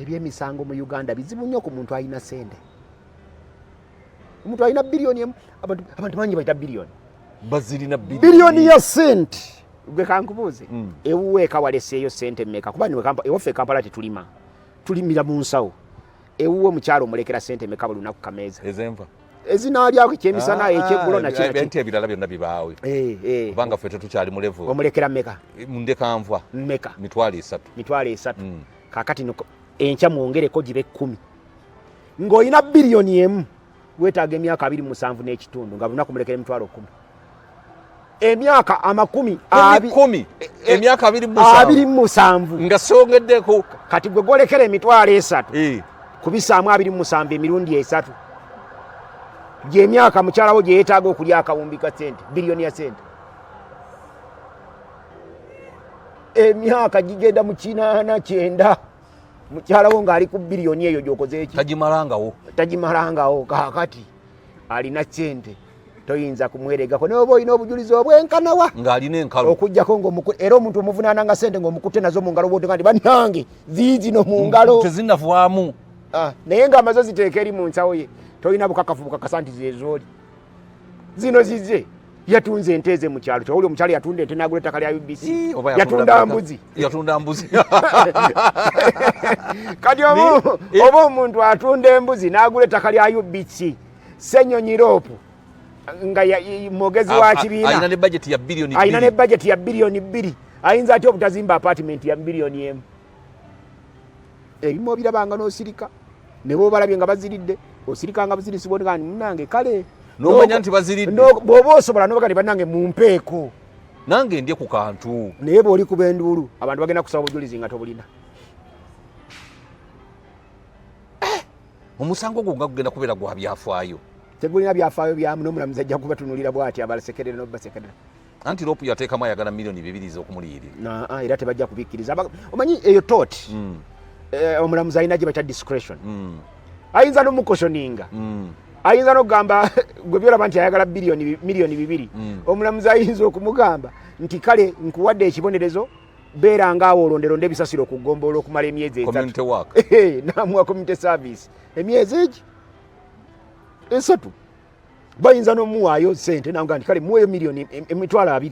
ebyemisango mu Uganda bizibu nnyo ku muntu alina sente. Omuntu alina biliyoni emu, abantu bangi bayita biliyoni. Bazirina biliyoni ya sente. Gwe kankubuuze. Ewuwe kawaleseeyo sente mmeka? Kuba ewaffe Kampala tetulima. Tulimira mu nsawo. Ewuwe mukyalo omulekera sente mmeka buli lunaku kameeza? Ezenva. Ezinaalyawo ekyemisana ekyeggulo nakyo. Ebintu ebirala byonna bibaawe. Kubanga ffe tetukyali mu level. Omulekera mmeka? Mundekanva. Mmeka? Mitwalo 3. Mitwalo 3. Kaakati enkya mwongereko gibe 10. Ng'olina biliyoni emu. Weetaaga emyaka 27 n'ekitundu nga lunaku mulekera emitwalo 10. Emyaka 10. Emyaka 27. Nga songeddeko. Kati gwe golekera emitwalo 3. Kubisaamu 27 emirundi 3. Gy'emyaka mukyalawo gye yeetaaga okulya akawumbi ka sente, biliyoni ya sente. Emyaka gigenda mu 89. Mukyalawo ng'ali ku biliyoni eyo gy'okoze eki? Tagimalangawo. Kaakati alina sente. Toyinza kumweregako n'oba olina obujulizi obwenkanawa ng'alina enkalo okugjako era omuntu omuvunaana nga sente ng'omukutte nazo mu ngalo bw'otenga nti bannange ziizino mu ngalo tezinnavaamu. Naye ng'amaze ziteeka eri mu nsawo ye tolina bukakafu bukakasa nti zeezooli. Zino zize yatunze ente ze mu kyalo. Tewuli omukyalo yatunda ente n'agula ettaka lya UBC. Yatunda mbuzi. Kati oba omuntu atunda embuzi n'agula ettaka lya UBC. Ssenyonyi Roopu nga mwogezi wa kibiina alina ne budget ya biliyoni 2. Ayinza atya obutazimba apartment ya biliyoni 1. Ebimu obirabanga n'osirika ne bw'obalabye nga baziridde osirika nga buzirisibwa nga munange kale n'omanya nti baziridde bw'oba osobola n'obaga ne bannange mumpeeko nange ndye ku kantu. Naye bw'oli kuba enduulu abantu bagenda kusaba obujulizi nga tobulina. Omusango gwo nga gugenda kubeera gwa byafaayo. Tegulina byafaayo byamu n'omulamuzi ajja kubatunulira bw'ati abalasekerera n'obasekerera. Anti Roopu yateekamu ayagala miliyoni 2 z'okumuliyirira. Era tebajja kubikkiriza. Omanyi eyo toti omulamuzi alina gye bakya discretion. Ayinza n'omukoshoninga. Ayinza n'okugamba gwe byolaba nti ayagala miliyoni 2. Omulamuzi ayinza okumugamba nti kale nkuwadde ekibonerezo beera ngaawo olonderonde ebisasiro ku ggombolola okumala emyezi 3. Community work. Namuwa community service. Emyezi egi 3. Bayinza n'omuwaayo sente nanga nti kale muweeyo miliyoni emitwalo 2.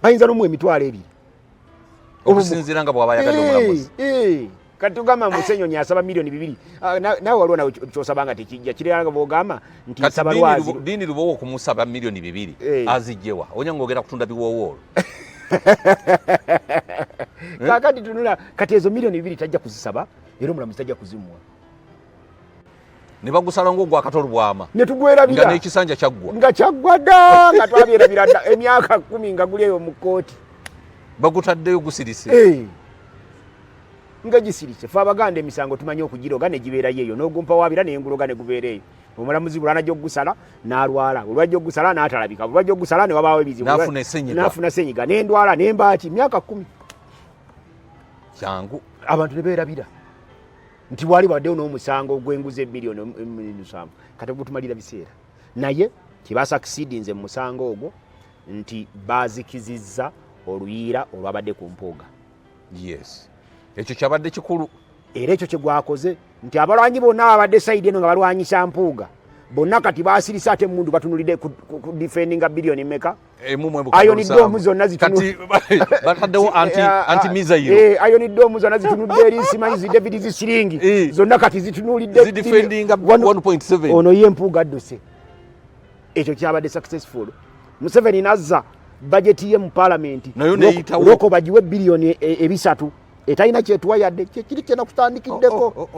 Ayinza n'omuwa emitwalo 2. Okusinziira nga bw'aba ayagala omulamuzi. Kati tugamba Musenyonyi asaba miliyoni 2. Nawe waliwo nawe ky'osaba nga tekijja kiranga bw'ogamba nti nsaba lwazi. Ddiini Lubowo okumusaba miliyoni 2 azijjewa onya ng'ogenda kutunda biwoowoolo. Kaakati tunula kati ezo miliyoni 2 tajja kuzisaba era omulamuzi tajja kuzimuwa. Ne bagusala ng'ogwa akatolo bwama. Ne tugwerabira. Nga n'ekisanja kyaggwa. Nga kyaggwa dda nga twabyerabira emyaka 10 nga guli eyo mu kkooti. Bagutaddeyo gusirise. Nga gisirise. Fe Abaganda emisango tumanyi okugiroga ne gibeerayo eyo n'ogumpa waabira n'enguloga ne gubeera eyo. Omulamuzi bulwana gy'ogusala n'alwala. Olwajja ogusala n'atalabika. Olwajja ogusala ne wabaawo ebizibu. N'afuna essenyiga. N'endwala n'embaati myaka 10. Kyangu. Abantu ne beerabira. Nti wali waddewo n'omusango gw'enguzi biliyoni 7. Kati ogutumalira biseera. Naye kibasakisidinze mu musango ogwo nti baazikizizza oluyiira olwabadde ku mpuuga. Yes. Ekyo kyabadde kikulu. Era ekyo kye gwakoze nti abalwanyi bonna abadde sayidi eno nga balwanyisa mpuuga bonna kati baasirisa ate emundu batunulidde ku defendinga biliyoni mmeka? Iron Dome zonna zitunudde. Bataddewo anti-missile. Iron Dome zonna zitunudde eri simanyi zi David zisiringi. Zonna kati zitunulidde. Zidefendinga 1.7. Ono ye mpuuga adduse. Ekyo kyabadde successful. Museveni nazza budget ye mu parliament. Loko bagiwe biliyoni 3. Etalina kyetuwa yadde kiri kyena kutandikiddeko.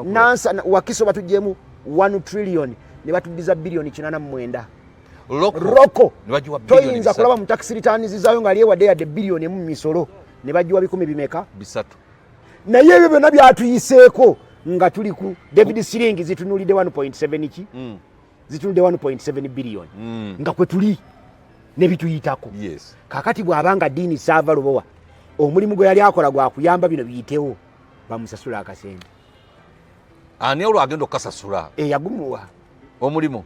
Nansa Wakiso batugyemu 1 trillion ne batuddiza biliyoni 89. Roko toyinza kulaba mu tax returns zizaayo nga aliyewadde yadde biliyoni emu misolo ne bagiwa 10 bimeka 3. Naye ebyo byonna byatuyiseeko nga tuli ku David Siringi zitunulidde 1.7 ki? Zitunulidde 1.7 biliyoni. Nga kwe tuli ne bituyitako. Kakati bw'abanga ddiini saava Lubowa omulimu gwe yali akola gwa kuyamba bino biyitewo bamusasula akasente. Ani olwagenda okukasasula? Yagumuwa omulimu.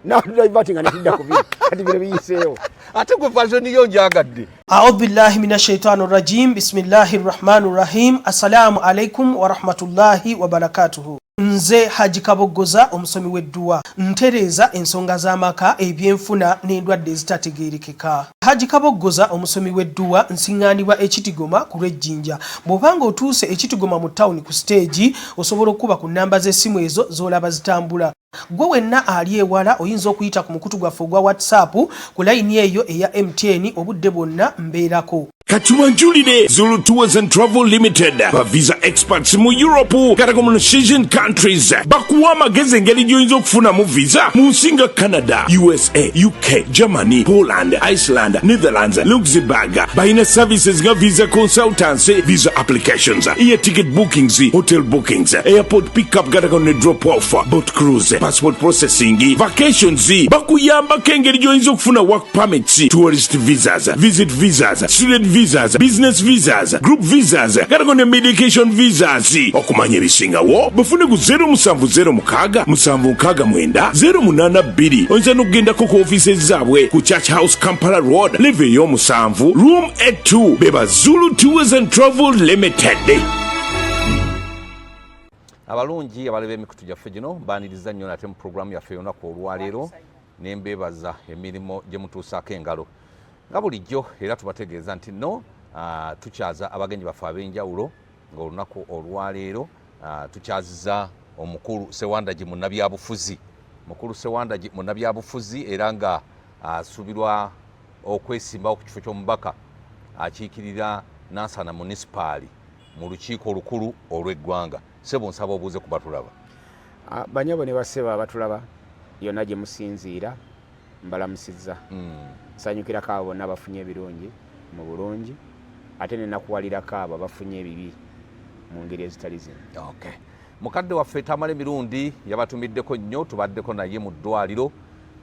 Now diverting and kati bino biyiseewo. Ate gwe version yo njagadde. A'udhu billahi minash shaitani rajim. Bismillahir rahmanir rahim. Assalamu alaikum wa rahmatullahi wa barakatuhu. Nze Haji Kaboggoza omusomi w'edduwa ntereza ensonga z'amaka ebyenfuna n'endwadde ezitategeerekeka. Haji Kaboggoza omusomi w'edduwa nsiŋŋaanibwa Ekitigoma ku Lwejjinja. Bw'obanga otuuse Ekitigoma mu ttawuni ku stage osobola okuba ku nnamba z'essimu ezo z'olaba zitambula. Gwe wenna ali ewala oyinza okuyita ku mukutu gwaffe ogwa WhatsApp ku layini eyo eya MTN obudde bwonna mbeerako. Katuwanjulire Zulu Tours and Travel Limited ba visa experts mu Europe kata mu Asian countries bakuwa amagezi engeri gy'oyinza okufuna mu visa mu nsi nga Canada, USA, UK, Germany, Poland, Iceland, Netherlands, Luxembourg. Bayina services nga visa consultancy, visa applications, air ticket bookings, hotel bookings, airport pickup kata ne drop off, boat cruise, passport processing, vacations. Bakuyambako engeri gy'oyinza okufuna work permits, tourist visas, visit visas, student visas, business visas, group visas, ne medication visas. Okumanya ebisingawo bafune ku 0776 oyinza n'okugendako ku offices zaabwe ku Church House Kampala Road level y'omusanvu room 82 beba Zulu Tours and Travel Limited. Abalungi abalebe emikutu gyaffe gino mbaaniriza nnyo nate mu programu yaffe y'olunaku olwaleero ne mbeebaza emirimu gye mutuusaako engalo. Nga bulijjo era tubategeeza nti nno tukyaza abagenyi baffe ab'enjawulo ng'olunaku olwaleero tukyaziza omukulu Sewandagi munnabyabufuzi. Mukulu Sewandagi munnabyabufuzi era nga asuubirwa okwesimbawo ku kifo ky'omubaka akiikirira Nansana munisipaali mu lukiiko olukulu olw'eggwanga. Sebo nsaba obuuze ku batulaba. Banyabo ne baseba abatulaba yonna gye musinziira mbalamusizza. Nsanyukirako abo bonna bafunye ebirungi mu bulungi ate ne nakuwalirako abo bafunye ebibi mu ngeri ezitali zimu. Okay. Mukadde waffe Tamale Mirundi yabatumiddeko nnyo, tubaddeko naye mu ddwaliro,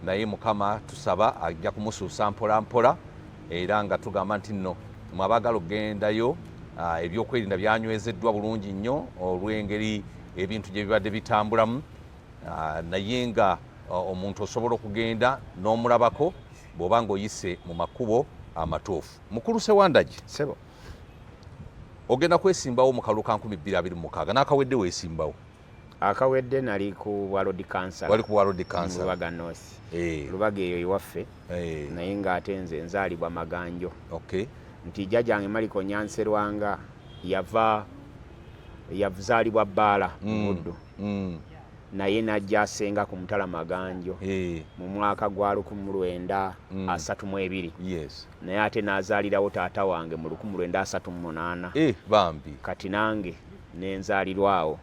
naye Mukama tusaba ajja kumusuusa mpola mpola era nga tugamba nti nno mwabagala okgendayo ebyokwerinda byanywezeddwa bulungi nnyo olw'engeri ebintu gye bibadde bitambulamu, naye nga omuntu osobola okugenda n'omulabako bw'oba ng'oyise mu makubo amatuufu. Mukulu Sewandagi, Sebo ogenda kwesimbawo mu kalulu ka 2026 n'akawedde weesimbawo? Akawedde nali ku World Cancer. Wali ku World Cancer. Lubaga North. Lubaga eyo ewaffe. Naye ng'ate nze nzaalibwa Maganjo. Okay. Nti jjajjange Maliko Nyanserwanga yazaalibwa Bbaala Muddu. Naye najja asenga ku Mutala Maganjo mu mwaka gwa 1932. Yes. Naye ate n'azaalirawo taata wange mu 1938. Bambi. Kati nange nenzaalirwawo.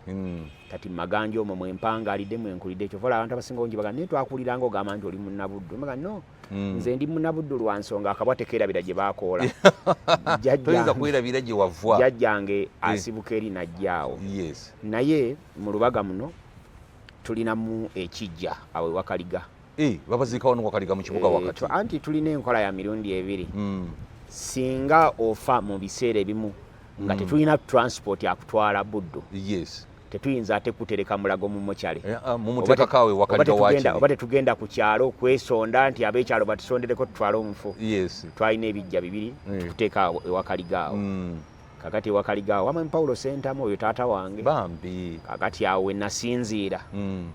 Kati Maganjo omwo mwempangaalidde mwenkulidde ekyo. Vola abantu abasinga obungi bagamba naye twakuliranga ogamba nti oli munnabuddu. Mbagamba no, nze ndi munnabuddu lwa nsonga akabwa tekeerabira gye baakoola. Toyinza kwerabira gye wava. Jjajjange asibuka eri najjaawo. Yes. Naye mu Lubaga muno tulinamu ekijja awe Wakaliga. Babaziikawo ne Wakaliga mu kibuga wakati. Anti tulina enkola ya mirundi ebiri. Singa ofa mu biseera ebimu nga tetulina transport akutwala Buddu. Yes. Tetuyinza ate kutereka mulago mu mochale. Mumuteekakawe Wakaliga wakiri. Oba tetugenda ku kyalo kwesonda nti ab'ekyalo batusondereko tutwale omufu. Yes. Twalina ebijja bibiri tukuteeka Wakaliga awo. Kakati Wakaliga awo wamwe Paulo Sentamu oyo taata wange. Bambi. Kakati awo we nasinziira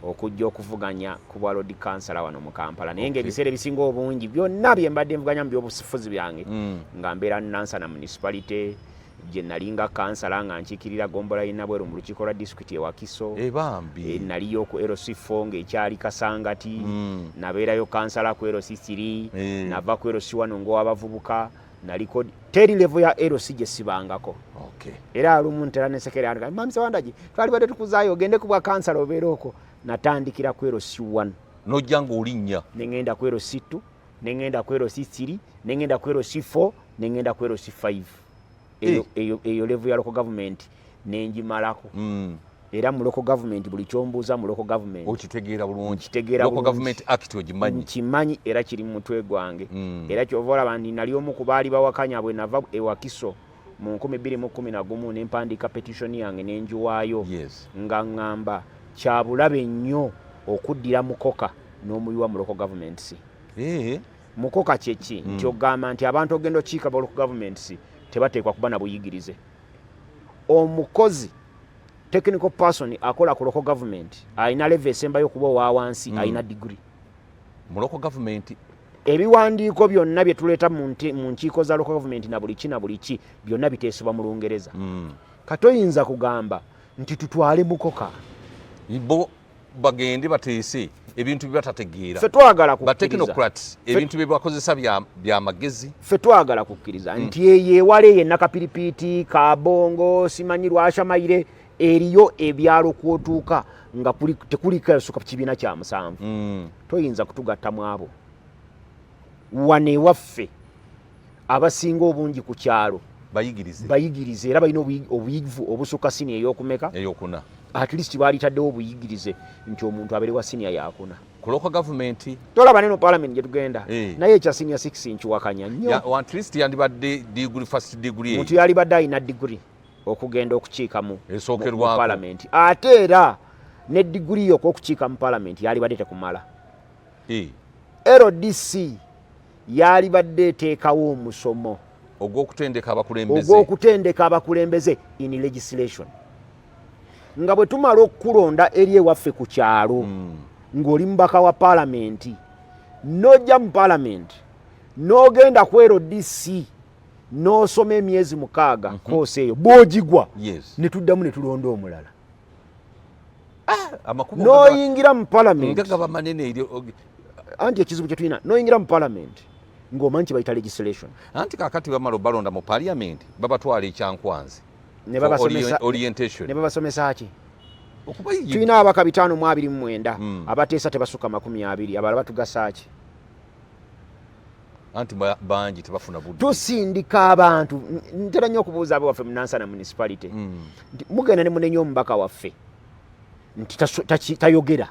okujja okuvuganya ku World Cancer wano mu Kampala. Naye ng'ebiseera ebisinga obungi byonna bye mbadde nvuganya mu by'obufuzi byange nga mbeera Nansana municipality gye nalinga kansala nga nkiikirira Gombola y'Inabweru mu lukiiko lwa disitulikiti e Wakiso. Bambi. Naliyo ku LC4 ng'ekyali Kasangati. Nabeerayo kansala ku LC3. Nava ku LC1 ng'owabavubuka. Naliko teri level ya LC gye sibangako. Okay. Era alumu ntera ne sekere anga Mami Sewandagi twali bade tukuzaayo ogende ku bwa kansala obeera okwo. Natandikira ku LC1. N'ojja ng'olinnya. Ne ngenda ku LC2, ne ngenda ku LC3, ne ngenda ku LC4, ne ngenda ku LC5. Eyo level ya local government nenjimalako. Era mu local government buli kyombuuza mu local government okitegeera bulungi. Local government act ogimanyi. Nkimanyi era kiri mu mutwe gwange. Era kyova olaba nti nali omu ku baali bawakanya bwe nava e Wakiso mu 2011 ne mpandiika petition yange n'enjiwaayo. Yes. Nga ngamba kyabulabe nnyo okuddira mukoka n'omuyiwa mu local government si. mukoka kyeki nti ogamba nti abantu ogenda okiika ba local governments tebateekwa kuba na buyigirize. Omukozi technical person akola ku local government alina level esembayo okuba owa wansi alina degree mu local government. Ebiwandiiko byonna bye tuleeta mu nkiiko za local government na buli ki byonna biteesebwa mu Lungereza. Katoyinza kugamba nti tutwale mukoka bo bagende bateese ebintu byatategeera. Ffe twagala kukkiriza. Ba technocrats ebintu bye bakozesa bya magezi. Ffe twagala kukkiriza nti yeewale yenna Kapiripiiti, Kabongo, simanyi Lwashamayire, eriyo ebyalo kwotuuka nga tekuliko yasuka kibiina kya musanvu. Toyinza kutugatta mu abo. Wane waffe abasinga obungi ku kyalo bayigirize era balina obuyivu obusuka siniya ey'okuna. At least baalitaddewo obuyigirize nti omuntu abeere wa siniya yakuna. Ku local government tolaba neno parliament gye tugenda naye ekya siniya 6 nkiwakanya nnyo. At least yandibadde degree, first degree. Omuntu yalibadde alina degree okugenda okukiika mu parliament. Ate era ne degree okukiika mu parliament yalibadde tekumala. LDC yalibadde eteekawo omusomo ogw'okutendeka abakulembeze in legislation. Nga bwe tumala okukulonda eri ewaffe ku kyalo ng'oli mubaka wa palamenti n'ojja mu palamenti n'ogenda ku LDC n'osoma emyezi 6 koosi eyo bw'ogigwa ne tuddamu ne tulonda omulala. N'oyingira mu palamenti anti ekizibu kye tulina n'oyingira mu palamenti ng'omanyi bayita legislation. Anti kakati bamala balonda mu parliament babatwala ekyankwanzi orientation ne babasomesa ki tulina abaka 529 abateesa tebasuka 20 abalala batugasa ki anti bangi tebafuna budde. Tusindika abantu ntera nnyo okubuuza abo waffe mu Nansana municipality mugenda ne munenya omubaka waffe nti tayogera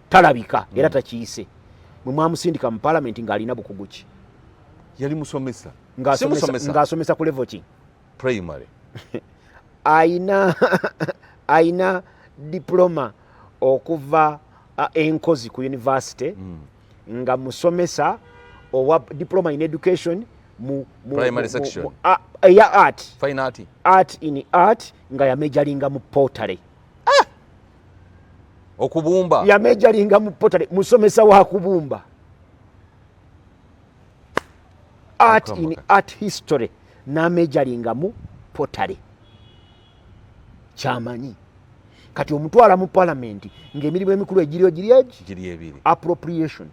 talabika era takiyise mwe mwamusindika mu parliament ng'alina bukugu ki? Yali musomesa ng'asomesa ku level ki? Primary. Aina diploma okuva enkozi ku university nga musomesa owa diploma in education mu primary section ya art, fine art in art nga ya majoringa mu pottery. Okubumba ya majoringa mu pottery, musomesa wa kubumba. Art in art history na majoringa mu pottery. Chamanyi kati omutwala mu parliament ng'emirimu emikulu giri ebiri appropriation.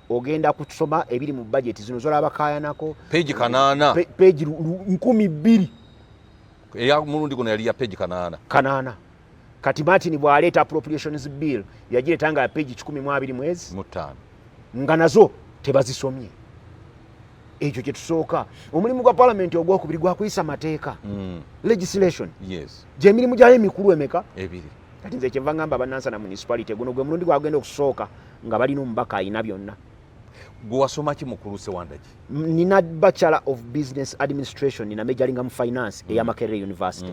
Ogenda kusoma ebiri mu budget zino zolaba kayanako page 8 page 200 eya mulundi guno yali ya page 8 kati Martin bwaleeta appropriations bill yagiretanga ya page 12 mwezi mutano nga nazo tebazisomye. Ekyo kye tusooka omulimu gwa parliament ogwokubiri gwa kuyisa mateeka legislation. Gye mirimu gyayo emikulu emeka ebiri. Kati nze kyenva ngamba Banansana municipality guno gwe mulundi gwagenda okusooka nga balina omubaka alina byonna. Gwe wasoma ki mukulu Sewandaki? Nina Bachelor of Business Administration, nina majoringa mu finance eya Makerere University.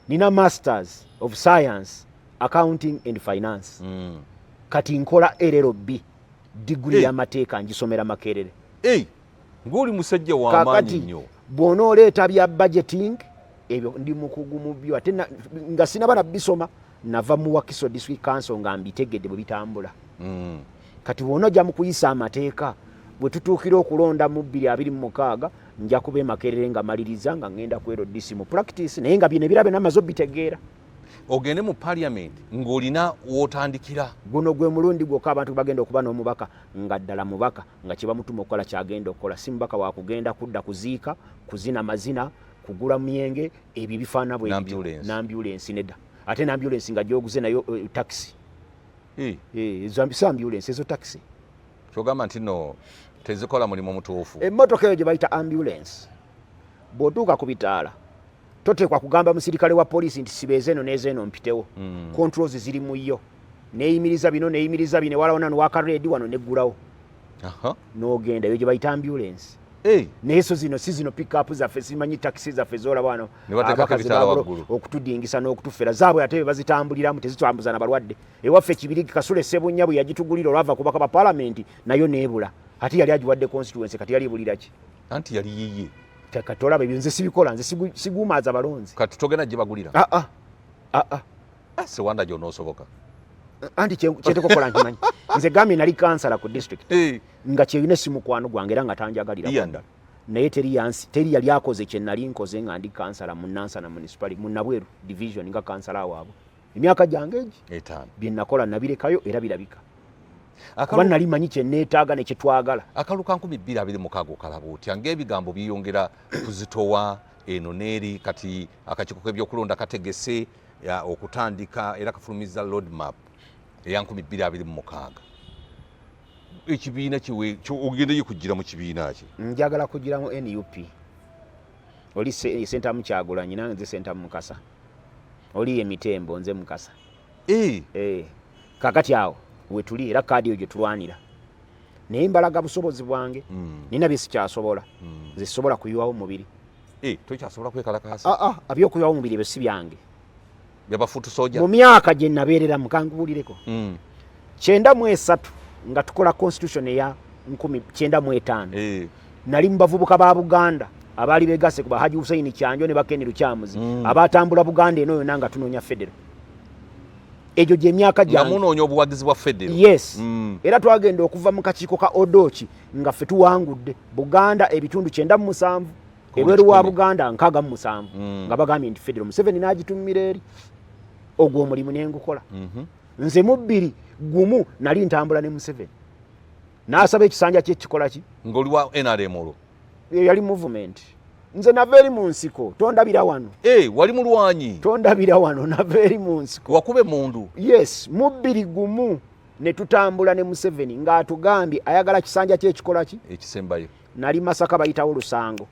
Nina Masters of Science Accounting and Finance. Kati nkola LLB degree ya mateeka ngisomera Makerere. Nguli musajja wa amaanyi nnyo. Bw'onooleeta bya budgeting ebyo ndi mukugu mu byo ate nga sinaba bisoma nava mu Wakiso District Council nga mbitegedde bwe bitambula. Kati bw'onojja mu kuyisa amateeka bwe tutuukira okulonda mu 2026 nja kuba Makerere nga maliriza nga ngenda ku LDC mu practice naye nga bino ebirabe n'amazo bitegeera. Ogende mu parliament ng'olina w'otandikira. Guno gwe mulundi gwokka abantu bagenda okuba n'omubaka nga ddala mubaka nga kye bamutuma okukola kyagenda okukola si mubaka wa kugenda kudda kuziika kuzina mazina kugula myenge ebyo bifaana bwe n'ambulance nedda ate n'ambulance nga gyoguze nayo taxi ezo ambulance ezo taxi kyogamba nti no tezikola mulimu mutuufu. Emmotoka eyo gye bayita ambulance bw'otuuka ku bitaala toteekwa kugamba musirikale wa poliisi nti sibeeze eno n'ezeeno mpitewo. Controls ziri mu yo neeyimiriza bino wala wano waka reedi wano neggulawo n'ogenda eyo gye bayita ambulance. naye so zino si zino pick-up zaffe simanyi taxi zaffe zolaba wano okutudingisa n'okutufera zaabwe ate bazitambuliramu tezitambuza na balwadde ewaffe Kibirigi Kasule Ssebunya bwe yagitugulira olwava kubaka ba palamenti nayo neebula ate yali agiwadde constituency kati yali ebulira ki anti yali yiye katolaba ebyo nze sibikola nze siguumaaza balonzi kati togenda gye bagulira Sewanda gy'onoosoboka anti kyetekokola nkimanyi nze gambye nali kansala ku district nga kyeyina si mukwano gwange era nga tanjagalira naye teri yali akoze kye nali nkoze nga ndi kansala mu Nansana municipality mu Nabweru division nga kansala waabwe emyaka gyange egi bye nakola nabirekayo era birabika kuba nali manyi kye neetaaga ne kye twagala akalu ka 2026 okalaba otya ng'ebigambo biyongera kuzitowa eno neeri kati akakiiko k'ebyokulonda kategese okutandika era kafulumiza roadmap eya 2026 ekibiina kiwe ogendeyo kugira mu kibiina ki njagala kugira mu NUP oli senta mu Kyagulanyi nange nze senta mu Mukasa oli Emitembo nze Mukasa kakati awo wetuli era kaadi eyo tulwanira naye mbalaga busobozi bwange nina bye sikyasobola nze sisobola kuyiwawo mubiri tokyasobola kwekalakasa abyokuyiwawo mubiri ebyo si byange byabafutu soja mu myaka gye nabeerera mukangubulireko 93 nga tukola constitution eya 1995 nali mu bavubuka ba Buganda abaali begase kuba Haji Hussein Kyanjo ne Bakeni Lukyamuzi abatambula Buganda eno yonna nga tunoonya federal ejo gye myaka gyange namunoonya obuwagizi bwa federal yes era twagenda okuva mu kakiiko ka Odochi nga ffe tuwangudde Buganda ebitundu 97 ebweru wa Buganda 67 nga bagambye nti federal Museveni n'agitumira eri ogwo omulimu nengukola nze mu 2 gumu nali ntambula ne Museveni n'asaba ekisanja kye kikola ki ng'oli wa NRM olwo yali movement nze nava eri mu nsiko tondabira wano wali mulwanyi tondabira wano nava eri mu nsiko wakube mundu yes mu 2 gumu ne tutambula ne Museveni ng'atugambye ayagala kisanja kye kikola ki ekisembayo nali Masaka bayitawo Lusango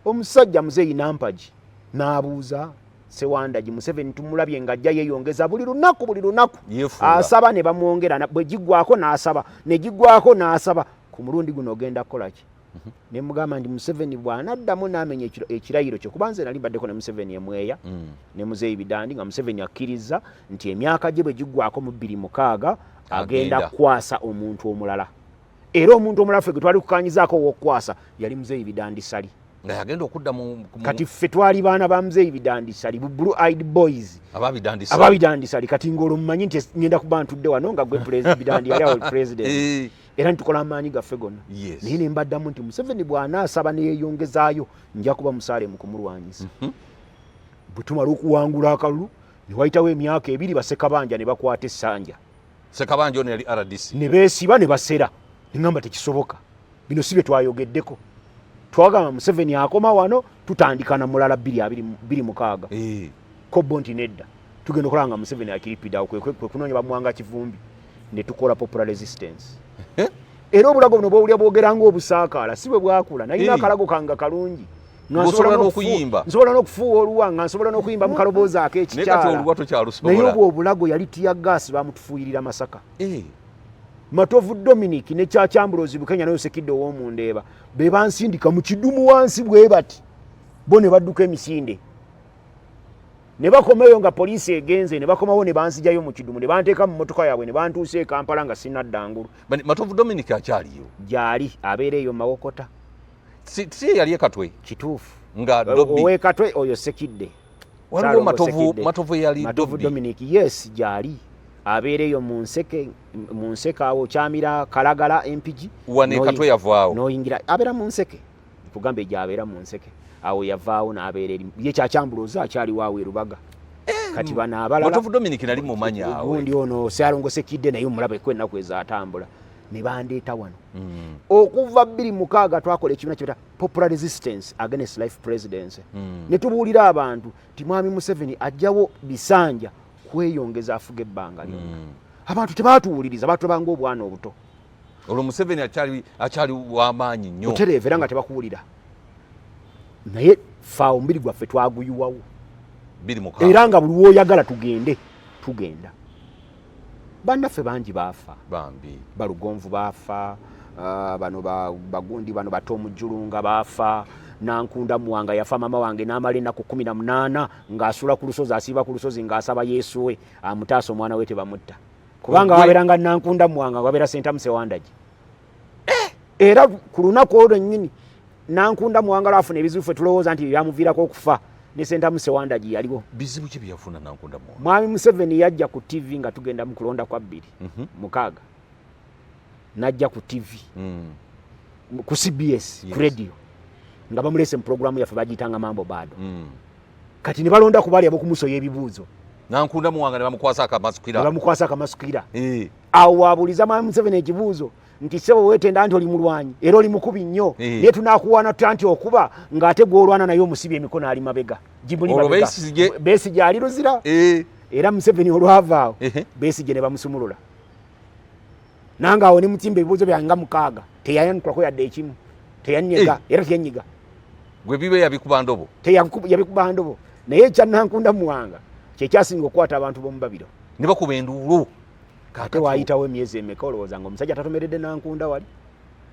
omusajja Muzeeyi Nampaji n'abuuza Sewanda Museveni tumulabye ng'ajja yeeyongeza buli lunaku asaba ne bamwongera bwe giggwako n'asaba ne giggwako n'asaba ku mulundi guno ogenda kukola ki ne mugamba ndi Museveni bw'anaddamu n'amenya ekirayiro kyo kuba nze nali mbaddeko ne Museveni emweya ne Muzeeyi Bidandi nga Museveni akkiriza nti emyaka gye bwe giggwako mu 26 agenda kukwasa omuntu omulala era omuntu omulala ffe gwe twali kukanyizaako w'okukwasa yali Muzeeyi Bidandi Sali nga yagenda okudda kati ffe twali baana ba Muzeeyi Bidandi Sali Blue Eyed Boys ababidandi Sali kati ng'olwo mumanyi nti ngenda kuba ntudde wano nga gwe Bidandi yali awo president era nitukola amaanyi gaffe gonna naye ne mbaddamu nti Museveni bw'anaasaba ne yeeyongezaayo nja kuba musaale mu kumulwanyisa bwe tumala okuwangula akalulu ne wayitawo emyaka 2 Bassekabanja ne bakwata essanja Ssekabanja ono yali RDC ne beesiba ne basera ne ngamba tekisoboka bino si bye twayogeddeko twagamba Museveni akoma wano tutandika na mulala 26 kobbo nti nedda tugenda okulaba nga Museveni akiripidawo kwe kunoonya bamuwanga Kivumbi ne tukola popular resistance era obulago buno bwowulya bwogeranga obusaakaala si bwe bwakula nalina akalago kanga kalungi nsobola n'okufuuwa oluwa nga nsobola n'okuyimba mu kaloboozi ak'ekikyala naye obwo obulago yali tiyagaasi bamutufuuyirira Masaka Matovu Dominic ne Kyakyambulozi Bukenya nayo Sekidde ow'omundeeba be bansindika mu kidumu wansi bwe bati bo ne badduka emisinde ne bakomeyo nga poliisi egenze ne bakomawo ne bansijayo mu kidumu ne banteeka mu motoka yaabwe ne bantuusa e Kampala nga sinnaddangulu Matovu Dominic akyaliyo gyali abeera eyo Mawokota si yali ekatwe kituufu nga Dobby ow'ekatwe oyo Sekidde waliwo Matovu yali Matovu Dominic yes gyali abeera eyo mu nseke awo Kyamira Kalagala empigi wane katwe yavaawo noyingira abeera mu nseke tugambe gy'abeera mu nseke awo yavaawo n'abeera eri ye Kyakyambulozi akyali waawe e Rubaga kati bano abalala Matovu Dominic nali mumanyi awo gundi ono Ssalongo Sekidde naye omulabe ko ennaku ezaatambula ne bandeeta wano okuva 26 twakola ekibiina kyeta popular resistance against life presidency ne tubuulira abantu ti mwami Museveni ajjawo bisanja kweyongeza afuga ebbanga lyonna abantu tebaatuwuliriza baatulabanga obwana obuto olwo Museveni akyali w'amaanyi nnyo otereeva era nga tebakuwulira naye faawo omubiri gwaffe twaguyiwawo era nga buli w'oyagala tugenda bannaffe bangi baafa bambi Balugonvu baafa bano bagundi bano batomujulunga bafa Nankunda Muwanga yafa mama wange n'amala ennaku 18 ng'asula ku lusozi asiiba ku lusozi ng'asaba Yesu we amutaasa omwana we tebamutta kubanga waberanga Nankunda Muwanga wabera Senta Musewandagi era ku lunaku olwo nnyini Nankunda Muwanga lafuna ebizibu ffe tulowooza nti byamuviirako okufa ne Senta Musewandagi yaliwo bizibu ki byafuna Nankunda Muwanga Mwami Museveni yajja ku TV nga tugenda mu kulonda kwa 2 mukaaga najja ku TV ku CBS ku radio nga bamulese mu programu yaffe bagitanga mambo bado kati ne balonda ku bali abokumusoya ebibuuzo Nankunda Muwanga ne bamukwasa akamasukira awo abuliza Mwami Museveni ekibuuzo nti sebo wetenda nti oli mulwanyi era oli mukubi nnyo naye tunakuwana tanti okuba ng'ate gw'olwana naye omusibye emikono ali mabega Jimuli mabega Besigye ali luzira era Museveni olwavaawo Besigye ne bamusumulula nanga awo ne mutimba ebibuuzo byanga mukaaga teyayankulako yadde ekimu teyanyega era teyanyiga gwe bibe yabikuba ndobo yabikuba ndobo naye ekya Nankunda Muwanga kyekyasinga okukwata abantu b'omubabiro ne bakuba enduulu kate waayitawo emyezi emeka olowooza ng'omusajja tatomeredde Nankunda wali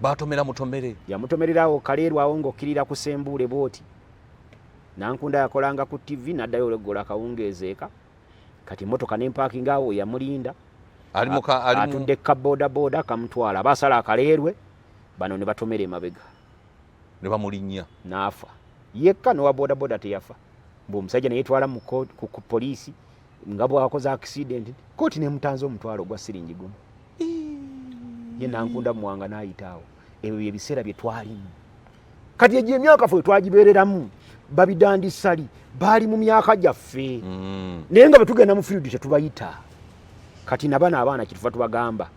batomera mutomere yamutomererawo kaleerwawo ng'okkirira ku Sembuule booti Nankunda yakolanga ku TV n'addayo oleggola akawungeezeeka kati emmotoka n'empaakinga awo yamulinda atudde kaboodabooda kamutwala basala akaleerwe bano ne batomera emabega ne bamulinnya n'afa yekka n'owa boodabooda teyafa bw'omusajja ne yeetwala ku poliisi nga bw'akoze accident kooti nemutanze omutwalo gwa siringi gumu ye Nankunda Muwanga n'ayitaawo ebyo byebiseera bye twalimu kati egyo emyaka ffe twagibeereramu babidandisali baali mu myaka gyaffe naye nga bwe tugenda mu field tetubayita kati nabana abaana kitufa tubagamba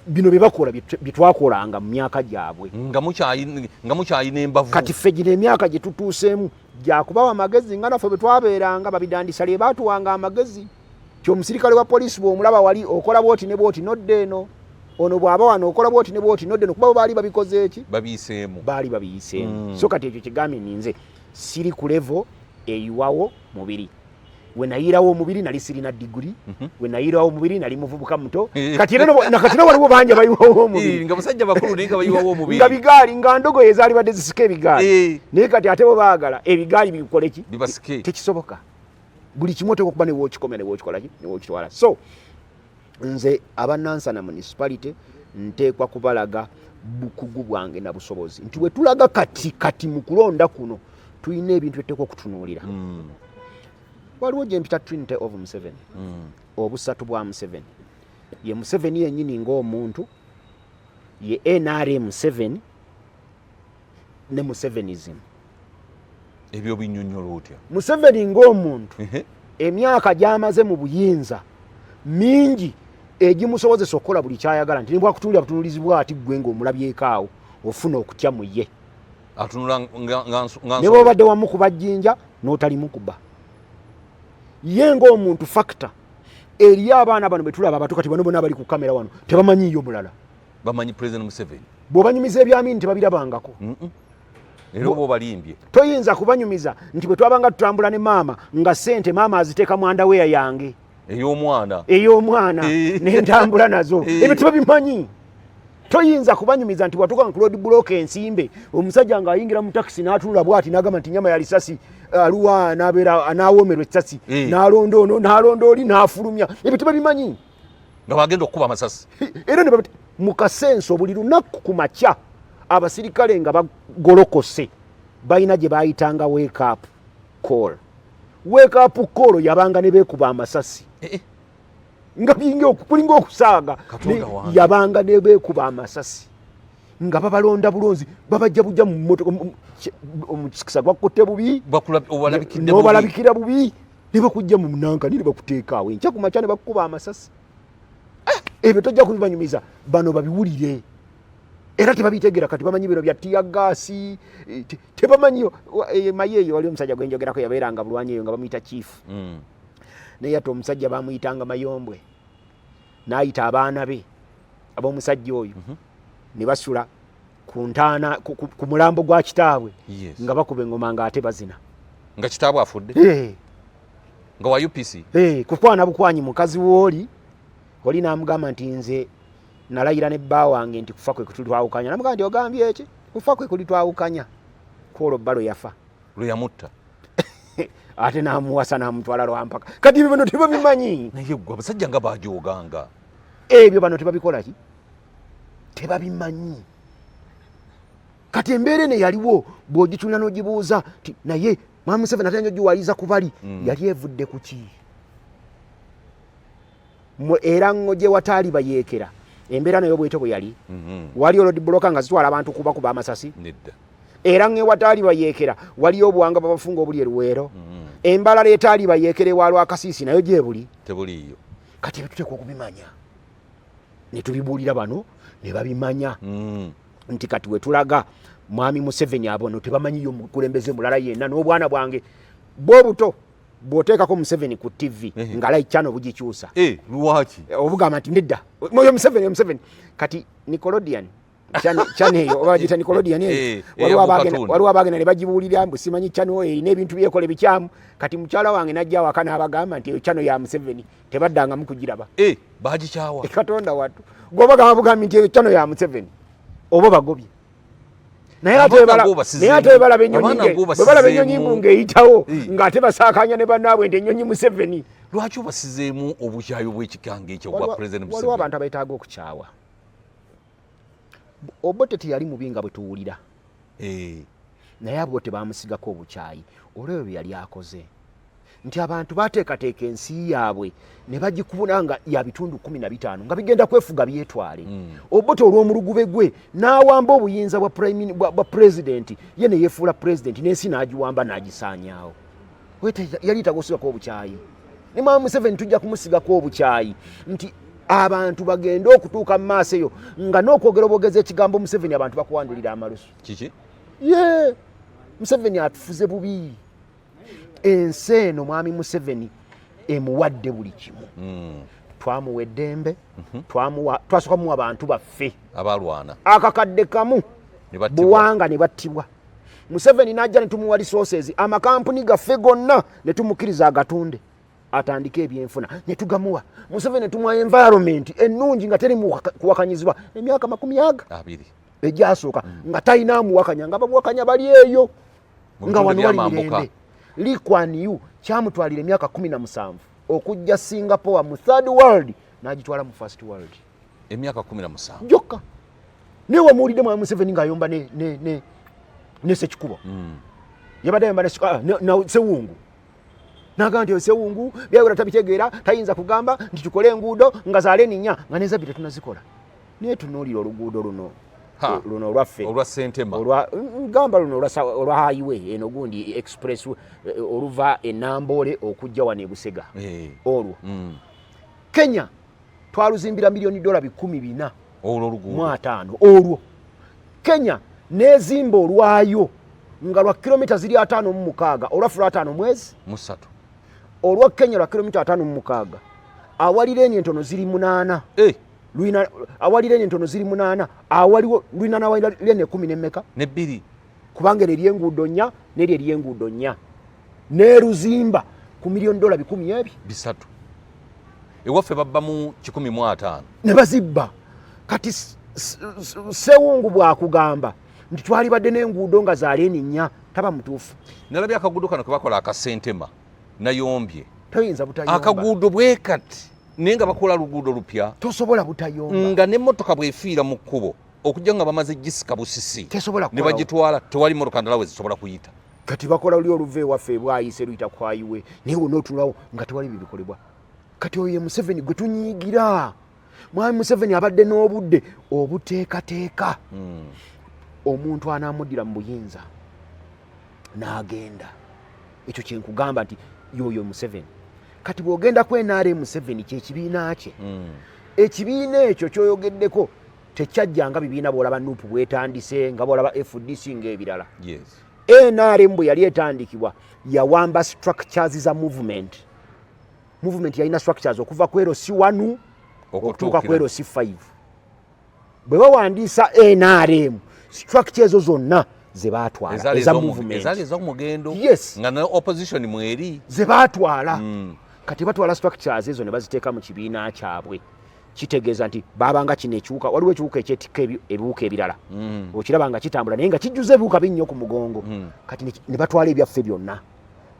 bino bye bakola bye twakolanga mu myaka gyabwe nga mukyayina embavu kati ffe gino emyaka gye tutuuseemu gyakubawa amagezi nga naffe bwe twabeeranga babidandisali baatuwanga amagezi kyomusirikale wa poliisi bw'omulaba wali okola bwoti ne bwoti nodde eno ono bw'aba wano okola bwoti ne bwoti nodde eno kuba bo baali babikoze eki baali babiyiseemu so kati ekyo kigambye ninze siri ku levo eyiwawo mubiri we nayirawo omubiri nali sirina diguri we nayirawo omubiri nali muvubuka muto kati no waliwo banja bayiwawo omubiri nga musajja bakulu naye nga bayiwawo omubiri nga bigaali nga ndogo ezaali badde zisika ebigaali naye kati ate bo baagala ebigaali bikole ki tekisoboka buli kimu oteeka okuba newokikomya newokikolaki newokitwala so nze abanansana municipality nteekwa kubalaga bukugu bwange na busobozi nti we tulaga kati mu kulonda kuno tulina ebintu byetuteekwa okutunuulira waliwo gye mpita Trinity of Museveni obusatu bwa Museveni ye Museveni yennyini ng'omuntu ye NRM 7 ne Musevenism ebyo binnyonnyola otya Museveni ng'omuntu emyaka gy'amaze mu buyinza mingi egimusobozesa okukola buli kyayagala nti nibwakutuulira butunuulizibwa ati gwe ng'omulabyeko awo ofuna okutya mu ye atunula ne bw'obadde wamu kuba jjinja n'otalimu kuba ye ng'omuntu factor eri abaana bano betulaba abato kati bano bonna bali ku kamera wano tebamanyiiyo mulala bamanyi President Museveni bw'obanyumiza ebyamini tebabirabangako era oba obalimbye toyinza kubanyumiza nti bwe twabanga tutambula ne maama nga sente maama aziteeka mu underwear yange ey'omwana n'entambula nazo ebyo tebabimanyi toyinza kubanyumiza nti watuuka ku road block ensimbe omusajja ng'ayingira mu takisi n'atunula bw'ati n'agamba nti nyama ya lisasi aluwa anaawomerwa essasi n'alonda ono n'alonda oli n'afulumya ebyo tebabimanyi nga bagenda okukuba amasasi era mu kasenso buli lunaku ku makya abasirikale nga bagolokose balina gye bayitanga wake up call yabanga ne beekuba amasasi nga kulinga okusaaga yabanga ne beekuba amasasi nga babalonda bulonzi babajja bujja mu motoka omukisa gwakutte bubi n'obalabikira bubi ne bakujja mu munankani ne bakuteeka awo enkya ku makya ne bakukuba amasasi ebyo tojja kubibanyumiza bano babiwulire era tebabitegera kati bamanyi bino bya tiyagaasi tebamanyi maye eyo wali omusajja gwenjogerako yabeeranga bulwanyi eyo nga bamuyita chief naye ate omusajja bamuyitanga Mayombwe n'ayita abaana be ab'omusajja oyo ne basula ku ntaana ku mulambo gwa kitaabwe nga bakuba engoma nga ate bazina nga kitaabwe afudde nga wa UPC kukwana bukwanyi mukazi w'oli oli n'amugamba nti nze nalayira ne bba wange nti kufa kwe kututwawukanya namugaa nti ogambye eki kufa kwe kulitwawukanya kwolwo bba lwe yafa lwe yamutta ate namuwasa namutwala lwampaka kati ebyo bano tebabimanyi naye gwe abasajja nga bajooganga ebyo bano tebabikola ki tebabimanyi kati embeera eno yaliwo bw'ogitulira n'ogibuuza ti naye Mwami Museveni ate njogiwaliza ku bali yali evudde ku ki era ngo gye wataali bayeekera embeera nayo bwete bwe yali waliyo road blocker nga zitwala abantu kuba amasasi nedda era nge wataali bayeekera waliyo obuwanga babafunga obuli eruweero embalala etaali bayeekera ewaalo akasiisi nayo gye buli tebuliiyo kati ebituteekwa okubimanya ne tubibuulira bano ne babimanya nti kati we tulaga Mwami Museveni abono tebamanyiyo mukulembeze mulala yenna n'obwana bwange bwo buto bw'oteekako Museveni ku TV nga live channel bugikyusa lwaki obugamba nti nedda moyo Museveni kati Nickelodeon channel eyo oba bagiyita Nickelodeon eyo waliwo abagenda ne bagibuulira mbu simanyi channel erina ebintu byekole bikyamu kati mukyala wange najja awaka n'abagamba nti eyo channel ya Museveni tebaddangamu kugiraba bagikyawa katonda wattu gw'obagamba bugambi nti eyo channel ya Museveni oba bagobye naye ate balaba ennyonyi mbu ng'eyitawo ng'ate basaakanya ne bannaabwe nti ennyonyi Museveni lwaki obasizeemu obukyayi obw'ekikanga ekyo obwa President Museveni waliwo abantu abeetaaga okukyawa Obote teyali mubi nga bwe tuwulira naye abo tebamusigako obukyayi olwebyo bye yali akoze nti abantu bateekateeka ensi yaabwe ne bagikubuna nga ya bitundu 15 nga bigenda kwefuga byetwale Obote olw'omulugube gwe n'awamba obuyinza bwa president ye ne yeefuula president n'ensi n'agiwamba n'agisaanyaawo yali tagosigako obukyayi ne Mwami Museveni tujja kumusigako obukyayi nti abantu bagenda okutuuka mu maaso eyo nga n'okwogera obwogezi ekigambo Museveni abantu bakuwandulira amalusu kiki Museveni atufuze bubi ensi eno Mwami Museveni emuwadde buli kimu twamuwa eddembe twasooka muwa abantu baffe abalwana akakadde kamu buwanga ne battibwa Museveni n'ajja ne tumuwa resources amakampuni gaffe gonna ne tumukkiriza agatunde atandike ebyenfuna ne tugamuwa Museveni tumuwa environment ennungi nga teri kuwakanyizibwa emyaka 20 egyasooka nga talina muwakanya nga bamuwakanya bali eyo nga wano wali mirembe likwaniyu kyamutwalira emyaka 17 okujja Singapore mu third world n'agitwala mu first world emyaka 17 jokka newe muwulidde Mwami Museveni ng'ayomba ne Ssekikubo yabadde ayomba na Sewungu n'agamba nti Sewungu byawera tabitegeera tayinza kugamba nti tukole enguudo nga zaaleninnya nga nezabbi tetunazikola naye tunuulira oluguudo luno olwaffe olwa Sentema gamba luno olwa highway eno gundi express oluva enambole okujja wano Busega olwo Kenya twaluzimbira $1,400,000 olwo oluguudo mwatano olwo Kenya nezimba olwayo nga lwa kilomita ziri 5 olwafu lwa 5 mwezi musatu olwa Kenya lwa kilomita 5 awalira entono ziri 8 Luina awalire entono ziri 8 awaliwo luina na awalire ne 10 nemmeka ne 2 kubanga ne lyenguudo nnya ne lyenguudo nnya ne ruzimba ku $1,000,000 ebyo bisatu ewaffe babba mu 15 ne bazibba kati Sewungu bwakugamba nti twali badde n'enguudo nga zaaleni nnya taba mutuufu nalabye akaguudo kano kebakola akasentema nayombye toyinza butayomba akaguudo bwekati nenga bakola luguudo lupya tosobola butayomba nga n'emmotoka bwefiira mu kkubo okujja nga bamaze gisika busisi ne bagitwala tewali mmotoka ndala we zisobola kuyita kati bakola luli oluva ewaffe bwayise luyita kwayiwe naye wonootuulawo nga tewali bibikolebwa kati oyo ye Museveni gwe tunyiigira Mwami Museveni abadde n'obudde obuteekateeka omuntu anaamuddira mu buyinza n'agenda ekyo kyenkugamba nti yoyo Museveni kati bw'ogenda ku NRM Museveni kyekibiina kye ekibiina ekyo kyoyogeddeko tekyajjanga bibiina bw'olaba nuupu bwetandise nga bw'olaba FDC ng'ebirala NRM bwe yali etandikibwa yawamba structures za movement yalina structures okuva ku LC1 okutuuka ku LC5 bwe bawandiisa NRM structure ezo zonna ze baatwala eza movement ezali ez'omugendo nga ne opposition mweri ze baatwala kati batwala structures ezo ne baziteeka mu kibiina kyabwe kitegeeza nti babanga kino ekiwuka waliwo ekiwuka ekyetikka ebiwuka ebirala okiraba nga kitambula naye nga kijjuza ebiwuka binnyo ku mugongo kati ne batwala ebyaffe byonna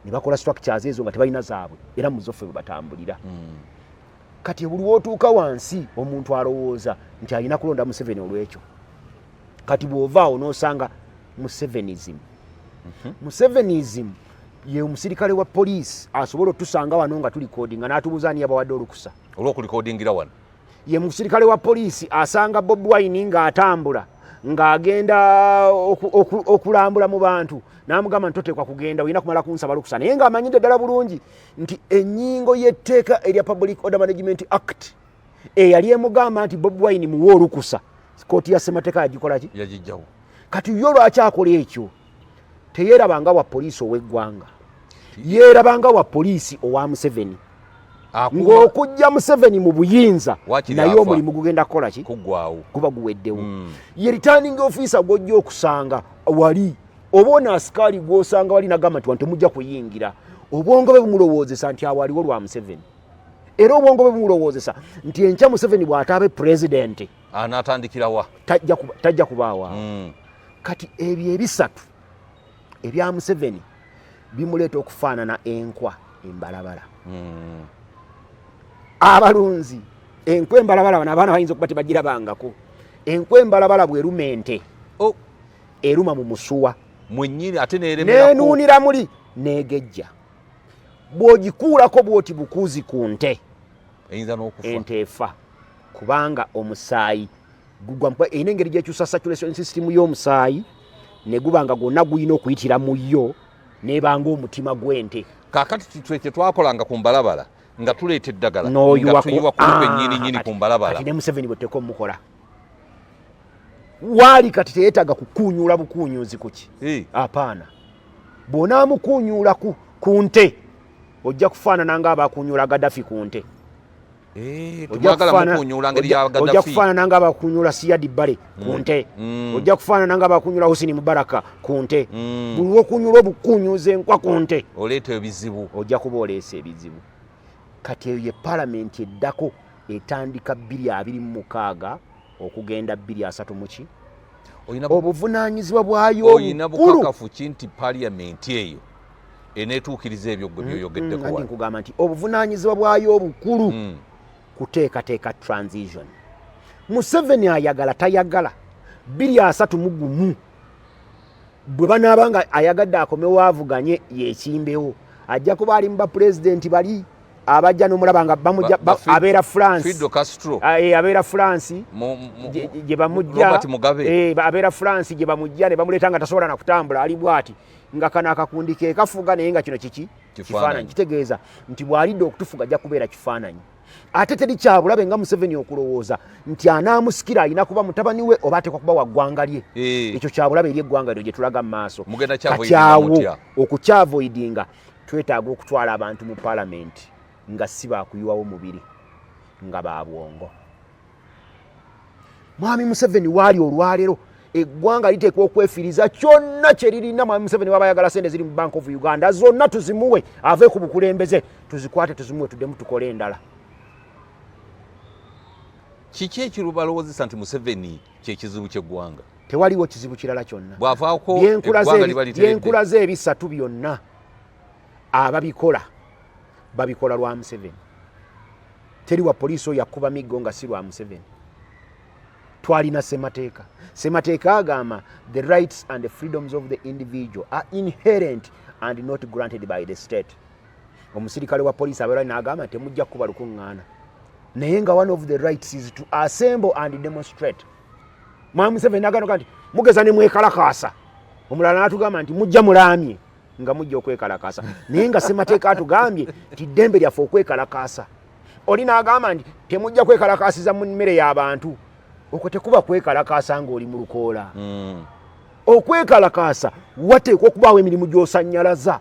ne bakola structures ezo nga tebalina zaabwe era muzoffe bwe batambulira kati buli wootuuka wansi omuntu alowooza nti alina kulonda Museveni olw'ekyo kati bw'ovaawo n'osanga Musevenism ye omusirikale wa poliisi asobola otusanga wano nga tulikodinga n'atubuuza ani yabawadde olukusa olw'okulikodingira wano ye musirikale wa poliisi asanga Bobi Wine ng'atambula ng'agenda okulambula mu bantu n'amugamba nti toteekwa kugenda olina kumala kunsaba lukusa naye ng'amanyidde ddala bulungi nti ennyingo y'etteeka erya Public Order Management Act eyali emugamba nti Bobi Wine muwe olukusa kooti ya ssemateeka yagikola ki yagijjawo kati yo lwaki akola ekyo teyeerabanga wa poliisi ow'eggwanga yeerabanga wa poliisi owa Museveni ng'okujja Museveni mu buyinza naye omulimu gugenda kukola ki guba guweddewo ye returning officer gw'ojja okusanga wali oba ono asikaali gw'osanga wali nagamba nti temujja kuyingira obwongo bwe bumulowoozesa nti awo aliwo lwa Museveni era obwongo bwe bumulowoozesa nti enkya Museveni bw'ataabe pulezidenti anaatandikirawa tajja kubaawa kati ebyo ebisatu ebya Museveni bimuleeta okufaanana enkwa embalabala abalunzi enkwa embalabala bano abaana bayinza okuba tebagirabangako enkwa embalabala bweruma ente eruma mu musuwa mwennyini ate neeremerako neenuunira muli neegejja bw'ogikuulako bw'oti bukuuzi ku nte eyinza n'okufa ente efa kubanga omusaayi gugwa erina engeri gy'ekyusa saturation system y'omusaayi ne guba nga gwonna gulina okuyitira mu yo n'ebanga omutima gw'ente kaakati kye twakolanga ku mbalabala nga tuleeta eddagala nga tuyiwa kumpe nnyini ku mbalabala kati ne Museveni bwe teko mukola waali kati teyeetaga kukuunyuula bukuunyuuzi kuki apaana bw'onaamukuunyuula ku nte ojja kufaanana ng'abakuunyuula Gaddafi ku nte ojja kufaanana ng'abakuunyuula Siyadi Barre ku nte ojja kufaanana ng'abakuunyuula Hussein Mubaraka ku nte buli lw'okuunyuula obukuunyuuza enkwa ku nte oleeta ebizibu ojja kuba oleesa ebizibu kati eyo ye palamenti eddako etandika 2026 okugenda 2030 obuvunaanyizibwa bwayo olina bukakafu ki nti palamenti eyo eneetuukiriza ebyo gwe byoyogeddeko andi nkugamba nti obuvunaanyizibwa bwayo obukulu kuteekateeka transition Museveni ayagala tayagala 2031 bwe banaaba nga ayagadde akomewo avuganye yekimbewo ajja kuba ali mu bapulezidenti bali abajja n'omulaba nga abeera France Fidel Castro abeera France gye bamujja abeera France gye bamujja ne bamuleeta nga tasobola na kutambula ali bwati nga kana akakundi ke kafuga naye nga kino kiki kifaananyi kitegeeza nti bw'alidde okutufuga ajja kubeera kifaananyi ate teri kyabulabe nga Museveni okulowooza nti anaamusikira alina kuba mutabani we oba atekwa kuba wa ggwanga lye ekyo kyabulabe eri eggwanga lyo gye tulaga mu maaso katyawo okukyavoidinga twetaaga okutwala abantu mu palamenti nga si baakuyiwawo mubiri nga babwongo mwami Museveni waali olwaleero eggwanga liteekwa okwefiiriza kyonna kye lirina mwami Museveni waba ayagala sente ziri mu Bank of Uganda zonna tuzimuwe ave ku bukulembeze tuzikwate tuzimuwe tuddemu tukole endala kiki ekirubalowoozesa nti Museveni kyekizibu ky'eggwanga tewaliwo kizibu kirala kyonna bw'avaako eggwanga liba literedde byenkulaze ebisatu byonna ababikola babikola lwa Museveni teri wa poliisi oyo yakuba miggo nga si lwa Museveni twalina semateeka agamba the rights and the freedoms of the individual are inherent and not granted by the state omusirikale wa poliisi abeera n'agamba temujja kuba lukuŋŋaana naye nga one of the rights is to assemble and demonstrate mwami Museveni agamba nti mugeza ne mwekalakaasa omulala n'atugamba nti mujja mulaamye nga mujja okwekalakaasa naye nga semateeka atugambye nti ddembe lyaffe okwekalakaasa oli n'agamba nti temujja kwekalakaasiza mu mmere y'abantu okwo tekuba kwekalakaasa ng'oli mu lukoola okwekalakaasa wateekwa okubaawo emirimu gy'osannyalaza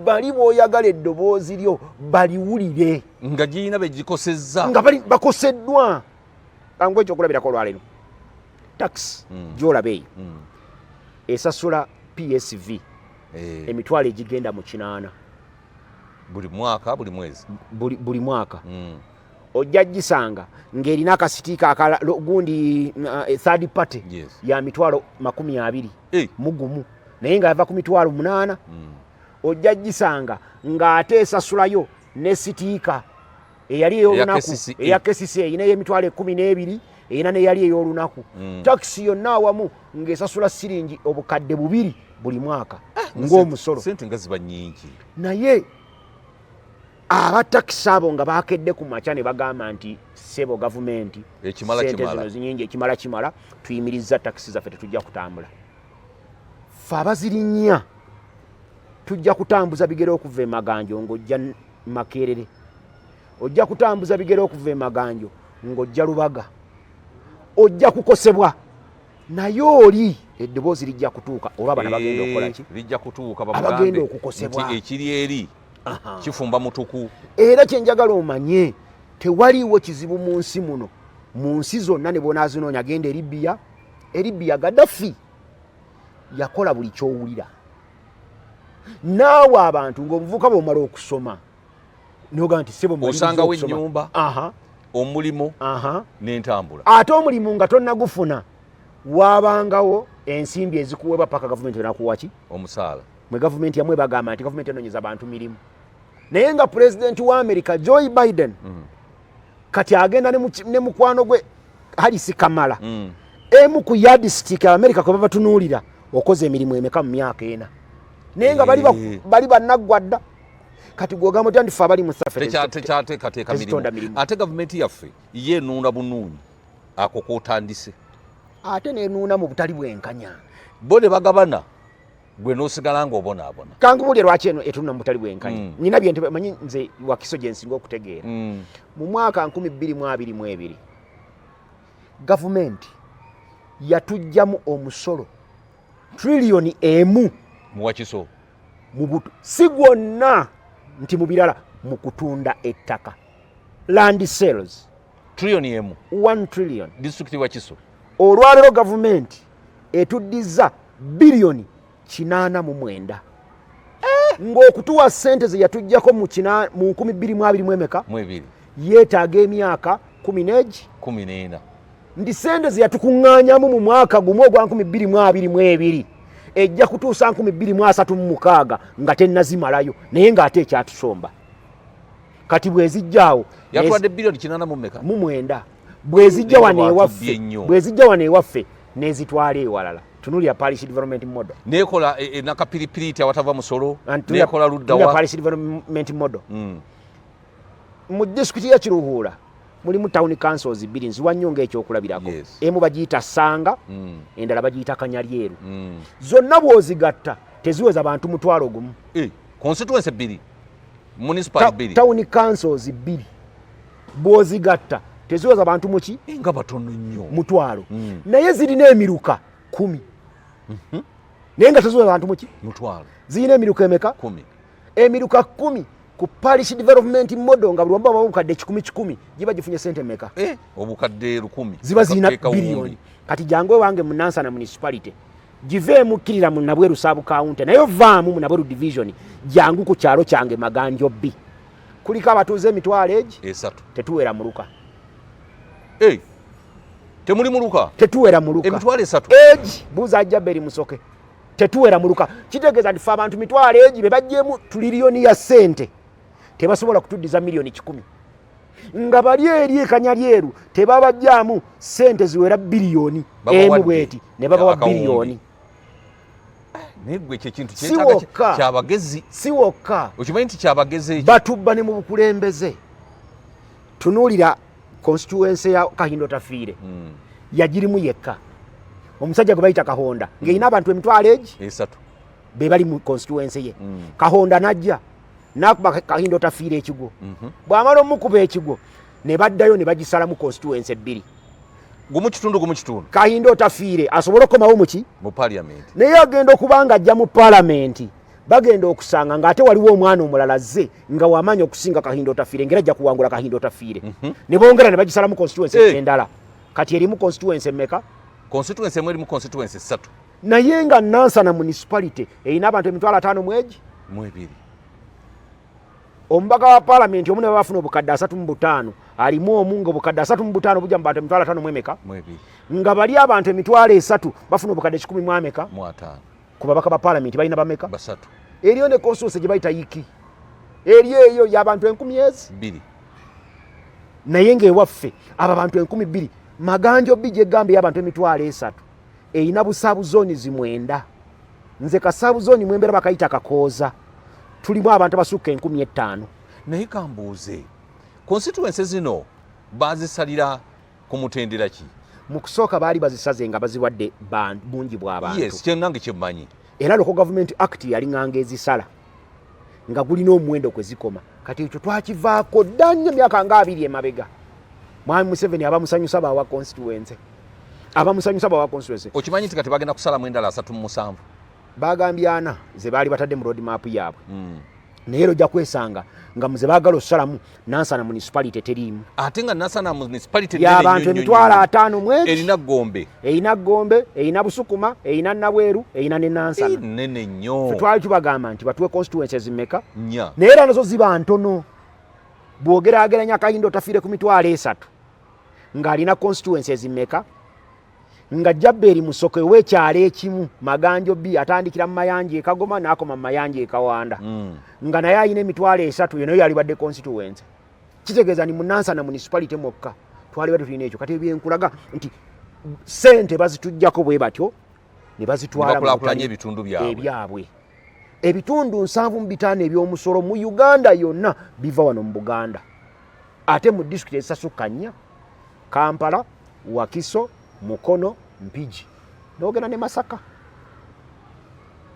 bali b'oyagala eddoboozi lyo baliwulire nga girina be gikosezza nga bakoseddwa kangu ekyo okulabirako olwaleero tax gy'olaba eyo esasula PSV emitwalo egigenda mu 8 buli mwaka buli mwezi buli mwaka ojja gisanga ng'erina akasitiika gundi third party ya mitwalo 20 mugumu naye nga yava ku mitwalo 8 ojja gisanga ng'ate esasulayo ne sitiika eyali ey'olunaku eya KCCA eyina emitwalo 12 eyina neyali ey'olunaku takisi yonna awamu ng'esasula siringi obukadde 2 buli mwaka ng'omusolo sente nga ziba nnyingi naye abatakisi abo nga bakedde ku maca ne bagamba nti sebo gavumenti sente zino zinyingi ekimala tuyimirizza takisi zaffe tetujja kutambula ffe abazirinnya tujja kutambuza bigere okuva emaganjo ng'ojja Makerere ojja kutambuza bigere okuva emaganjo ng'ojja Lubaga ojja kukosebwa naye oli eddoboozi lijja kutuuka olwaba nabagenda okukola ki lijja kutuuka bagenda okukosebwa ekiri eri kifumba mutuku era kyenjagala omanye tewaliiwo kizibu mu nsi muno mu nsi zonna ne bonaazinoonya agenda Libya Gaddafi yakola buli kyowulira naawe abantu ng'omuvuka bw'omala okusoma noga nti sebo osangawo ennyumba omulimu n'entambula ate omulimu nga tonnagufuna waabangawo ensimbi ezikuweebwa paka gavumenti enakuwa ki omusaala mwe gavumenti yamwe bagamba nti gavumenti enoonyeza abantu mirimu naye nga pulezidenti wa America Joe Biden kati agenda ne mukwano gwe Harris Kamala emu ku yardstick America kwe babatunuulira okoze emirimu emeka mu myaka 4 naye nga bali bannaggwadda kati gwogamba nti ffe abali mu ssaffe tekyateekateeka mirimu ate gavumenti yaffe yeenuuna bunuunyi ako kootandise ate neenuuna mu butali bwenkanya bo ne bagabana gwe n'osigala ng'obonaabona kangubuulye lwaki eno etunula mu butali bwenkanya nyina bye manyi nze Wakiso gye nsinga okutegeera mu mwaka 2022 gavumenti yatujjamu omusolo triliyoni 1 mu Wakiso mu butu si gwonna nti mu birala mu kutunda ettaka land sales triliyoni 1 trillion disitulikiti Wakiso olwaleero gavumenti etuddiza biliyoni 89 ng'okutuwa ssente ze yatujjako mu 2022 yeetaaga emyaka 14 ndi ssente ze yatukuŋŋaanyamu mu mwaka gumu ogwa 2022 ejja kutuusa 2036 nga tennazimalayo naye ng'ate ekyatusomba kati bwezijjaawo yatwadde biliyoni 89 bwezijja wano ewaffe nezitwala ewalala tunulira parish development model nekola nakapiripiriti awatava musolo nekola luddawa parish development model mu district ya Kiruhuura mulimu town councils 2 nziwa nnyo ng'ekyokulabirako emu bagiyita Sanga endala bagiyita Kanyalyeru zonna bw'ozigatta teziweza bantu mutwalo gumu constituency 2 municipal 2 town councils 2 bw'ozigatta teziweza bantu muki nga batono nnyo mutwalo naye zirina emiruka 10 naye nga teziweza bantu muki mutwalo zirina emiruka emeka 10 emiruka 10 ku parish development model nga buli wamu obukadde 10 giba gifunye sente meka obukadde 10 ziba zina biliyoni kati jangwe wange mu Nansana municipality giveemu kkirira mu Nabweru sub county naye vaamu mu Nabweru division jangu ku kyalo kyange Maganjo B kuliko abatuuze emitwalo egi tetuwera muluka temuli muluka tetuwera muluka emitwalo 3 egi buuza ajja beri musoke tetuwera muluka kitegeeza nti abantu mitwalo egi be bajjemu tuliriyoni ya sente tebasobola kutuddiza miliyoni 10 nga bali eri Ekanyalyeru tebabajjaamu sente ziwera biliyoni emu bweti ne babawa biliyoni negwe ekintu kyetaaga kyabagezi si wokka okimanyi nti kyabagezi batubba ne mu bukulembeze tunuulira constituency ya Kahindo Tafiire yagirimu yekka omusajja gwe bayita Kahonda ng'erina abantu emitwalo egi 3 be bali mu constituency ye Kahonda najja nakuba Kahindo Tafiire ekigo bw'amala omukuba ekigo ne baddayo ne bagisala mu constituency 2 gumu kitundu Kahindo Tafiire asobola okukomawo muki mu parliament naye agenda okubanga ajja mu parliament bagenda okusanga ng'ate waliwo omwana omulala azze nga wamaanyi okusinga Kahindo Tafiire ngera ajja kuwangula Kahindo Tafiire ne bongera ne bagisala mu constituency endala kati erimu constituency mmeka constituency emwe erimu constituency 3 naye nga Nansana municipality erina abantu emitwalo 5 mwegi mu 2 omubaka wa parliament omu ne bafuna obukadde 35 alimu omungo bukadde 3 bujja mu bantu 5 mwemeka nga bali abantu 3 bafuna obukadde 10 mwameka kuba baka ba parliament balina bameka basatu eriyo ne constituency gye bayita yiki eriyo eyo y'abantu 10,000 naye ng'ewaffe aba bantu 10,000 maganjo bijje gambe y'abantu 3 eyina busabu zoni zimwenda nze kasabu zoni mwembera bakayita kakooza tulimu abantu abasukka 15,000 naye kambuuze constituency zino bazisalira ku mutendera ki mu kusooka baali bazisaze nga baziwadde bungi bw'abantu yes kyenange kyemmanyi era local government act yali nganga ezisala nga gulina omuwendo kwezikoma kati ekyo twakivaako ddanya emyaka nga 2 emabega mwami Museveni abamusanyusa bawa constituency okimanyi nti kati bagenda kusala mu endala 37 bagambye 4 ze baali batadde mu road map yaabwe naye ojja kwesanga nga muze baagala okusalamu Nansana municipality teriimu ate nga Nansana municipality y'abantu 5,000 mwezi erina Gombe erina Busukuma erina Nabweru erina ne Nansana nene nnyo twali tubagamba nti batuwe constituencies zimeka naye era nazo ziba ntono bwogerageranya Kayindo tafiire ku 3,000 ng'alina constituencies zimeka nga Jaberi Musoke w'ekyalo ekimu maganjo B atandikira mu Mayanja Kagoma n'akoma mu Mayanja Kawanda nga naye ayina 3,000 yeno yali badde constituency kitegeeza ni mu Nansana municipality mokka twali bado tulina ekyo kati ebyenkulaga nti sente bazitujjako bwe batyo ne bazitwala mu ebitundu byabwe ebitundu 75 eby'omusoro mu Uganda yonna biva wano mu Buganda ate mu district esasukka 4 Kampala Wakiso Mukono Mpigi n'ogenda ne Masaka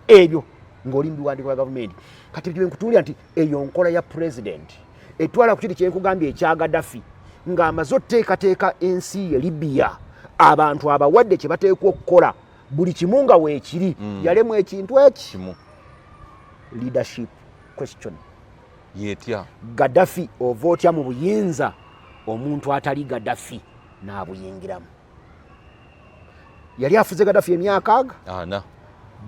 ebyo ng'oli mbiwandiiko ya gavumenti kati ebyo nkutuulira nti eyo nkola ya president etwala ku kiti kyenkugambye ekya Gaddafi ng'amaze otteekateeka ensi ye Libya abantu abawadde kye bateekwa okukola buli kimu nga weekiri yalemu ekintu eki leadership question yetya Gaddafi ova otya mu buyinza omuntu atali Gaddafi n'abuyingiramu yali afuze Gaddafi emyaka ana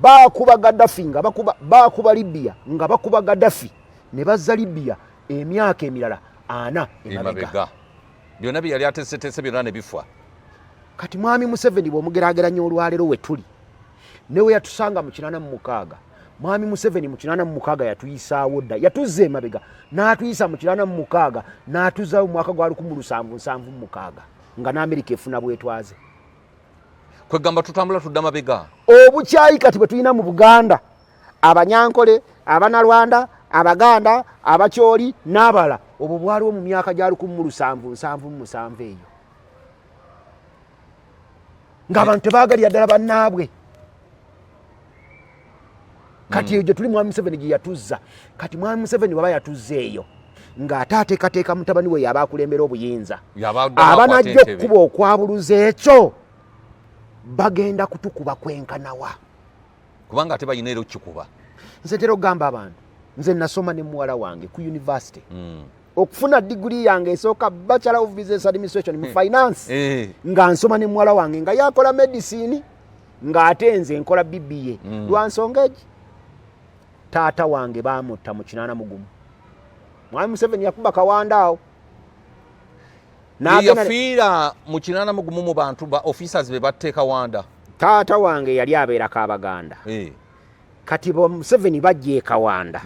bakuba Gaddafi nga bakuba Libya nga bakuba Gaddafi ne bazza Libya emyaka emirala 4 emabega byonna byali atesetese byonna ne bifwa kati mwami Museveni bw'omugerageranya olwaleero we tuli newe yatusanga mu 86 mwami Museveni mu 86 yatuyisaawo dda yatuzza emabega n'atuyisa mu 86 n'atuzza mu mwaka gwa 1776 nga n'Amerika efuna bwetwaze kwegamba tutambula tudda mabega obukyayi kati bwe tulina mu Buganda Abanyankole Abanalwanda Abaganda Abakyoli n'abala obwo bwaliwo mu myaka gya 1777 eyo ng'abantu tebaagalira ddala bannaabwe kati eyo gye tuli mwami Museveni gye yatuzza kati mwami Museveni waba yatuzza eyo ng'ate ateekateeka mutabani we yaba akulembera obuyinza abanajja okkuba okwabuluza ekyo bagenda kutukuba kwenkanawa kubanga ate bayina era okikuba nze ntera okugamba abantu nze nasoma ne muwala wange ku university okufuna diguri yange esooka Bachelor of Business Administration mu finance nga nsoma ne muwala wange nga yakola medicine ng'ate nze nkola BBA lwa nsonga egi taata wange baamutta mu 80 mwami Museveni yakuba Kawanda awo yafiira mu 80 mu bantu ba officers be batte Kawanda taata wange yali abeera Kabaganda kati bo Museveni bajje Kawanda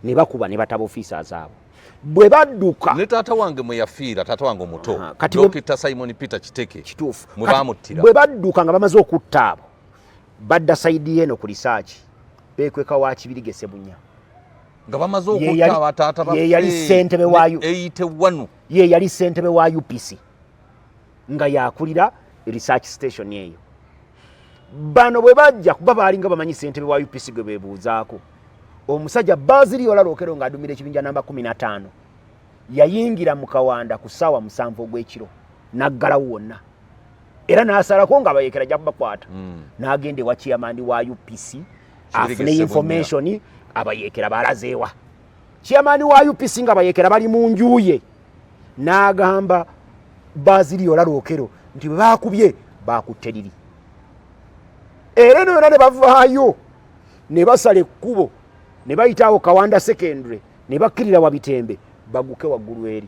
ne bakuba ne bataba officers abo bwe badduka ne taata wange mwe yafiira taata wange omuto Dr. Simon Peter Kiteke kituufu mwe baamuttira bwe badduka nga bamaze okutta abo badda saidi eno ku research beekweka wa Kibirige Sebunya nga bamaze okutta abataata ba ye yali ssentebe wayo 81 ye yali ssentebe wa UPC nga yakulira research station eyo bano bwe bajja kuba baalinga bamanyi ssentebe wa UPC gwe beebuuzaako omusajja Bazili Olalokero ng'adumira ekibinja namba 15 yayingira mu Kawanda ku ssaawa 7 ogw'ekiro n'aggalawo wonna era n'asalako ng'abayeekera ajja kubakwata n'agenda ewa chairman wa UPC afune information abayeekera balazeewa chairman wa UPC nga abayeekera bali mu nju ye n'agamba Bazili Olalokero nti bwe baakubye baakutte liri era nona ne bavaayo ne basala ekkubo ne bayitaawo Kawanda secondary ne bakkirira wa Bitembe baguke waggulu eri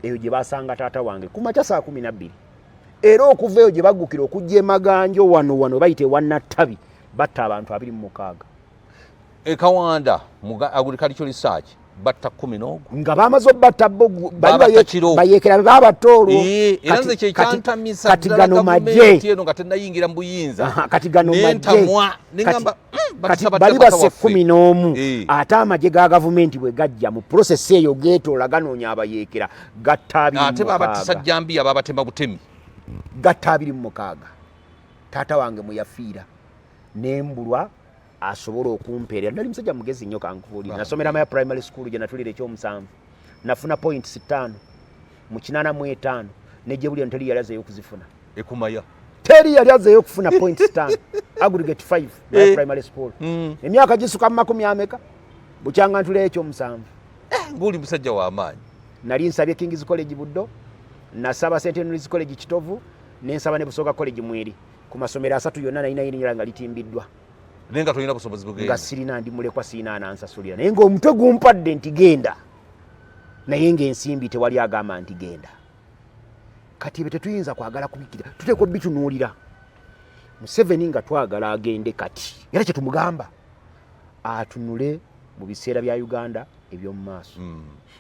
eyo gye basanga taata wange kumakya saa 12 era okuva eyo gye baggukira okujja emaganjo wano bayite wannattabi batta abantu 26 Kawanda agricultural research batta 10 nga bamaze obatta bayekera babatoolo eranze kye kyantamisa kati gano majje nga tennayingira mu buyinza kati gano majje ningamba bali base 11 ate amajje ga gavumenti bwe gajja mu process eyo geetoola ganoonya abayekera gatta 26 ate babatisa Jambiya babatema butemi gatta 26 taata wange muyafiira nembulwa asobola okumpeerera nali musajja mugezi nnyo kankubuulira nasomera maya primary school gye natulira ekyomusanvu nafuna points 5 mu 85 nejje buli nteri yali azeeyo okuzifuna ekumaya teri yali azeeyo okufuna points 5 aggregate 5 maya primary school emyaka gisuka mu 10 ameka bukyanga ntulira ekyomusanvu nguli musajja wa amaanyi nali nsabye King's College Buddo nasaba St Henry's College Kitovu nensaba ne Busoga College Mweri ku masomero 3 yonna nalina yirinnya nga litimbiddwa nenga tulina busobozi bugenda nga sirina ndi mulekwa sina anansasulira naye nga omutwe gumpadde nti genda naye nga ensimbi tewali agamba nti genda kati bete tuyinza kwagala kubikira tuteko bitunuulira Museveni nga twagala agende kati era kye tumugamba atunule mu biseera bya Uganda eby'omu maaso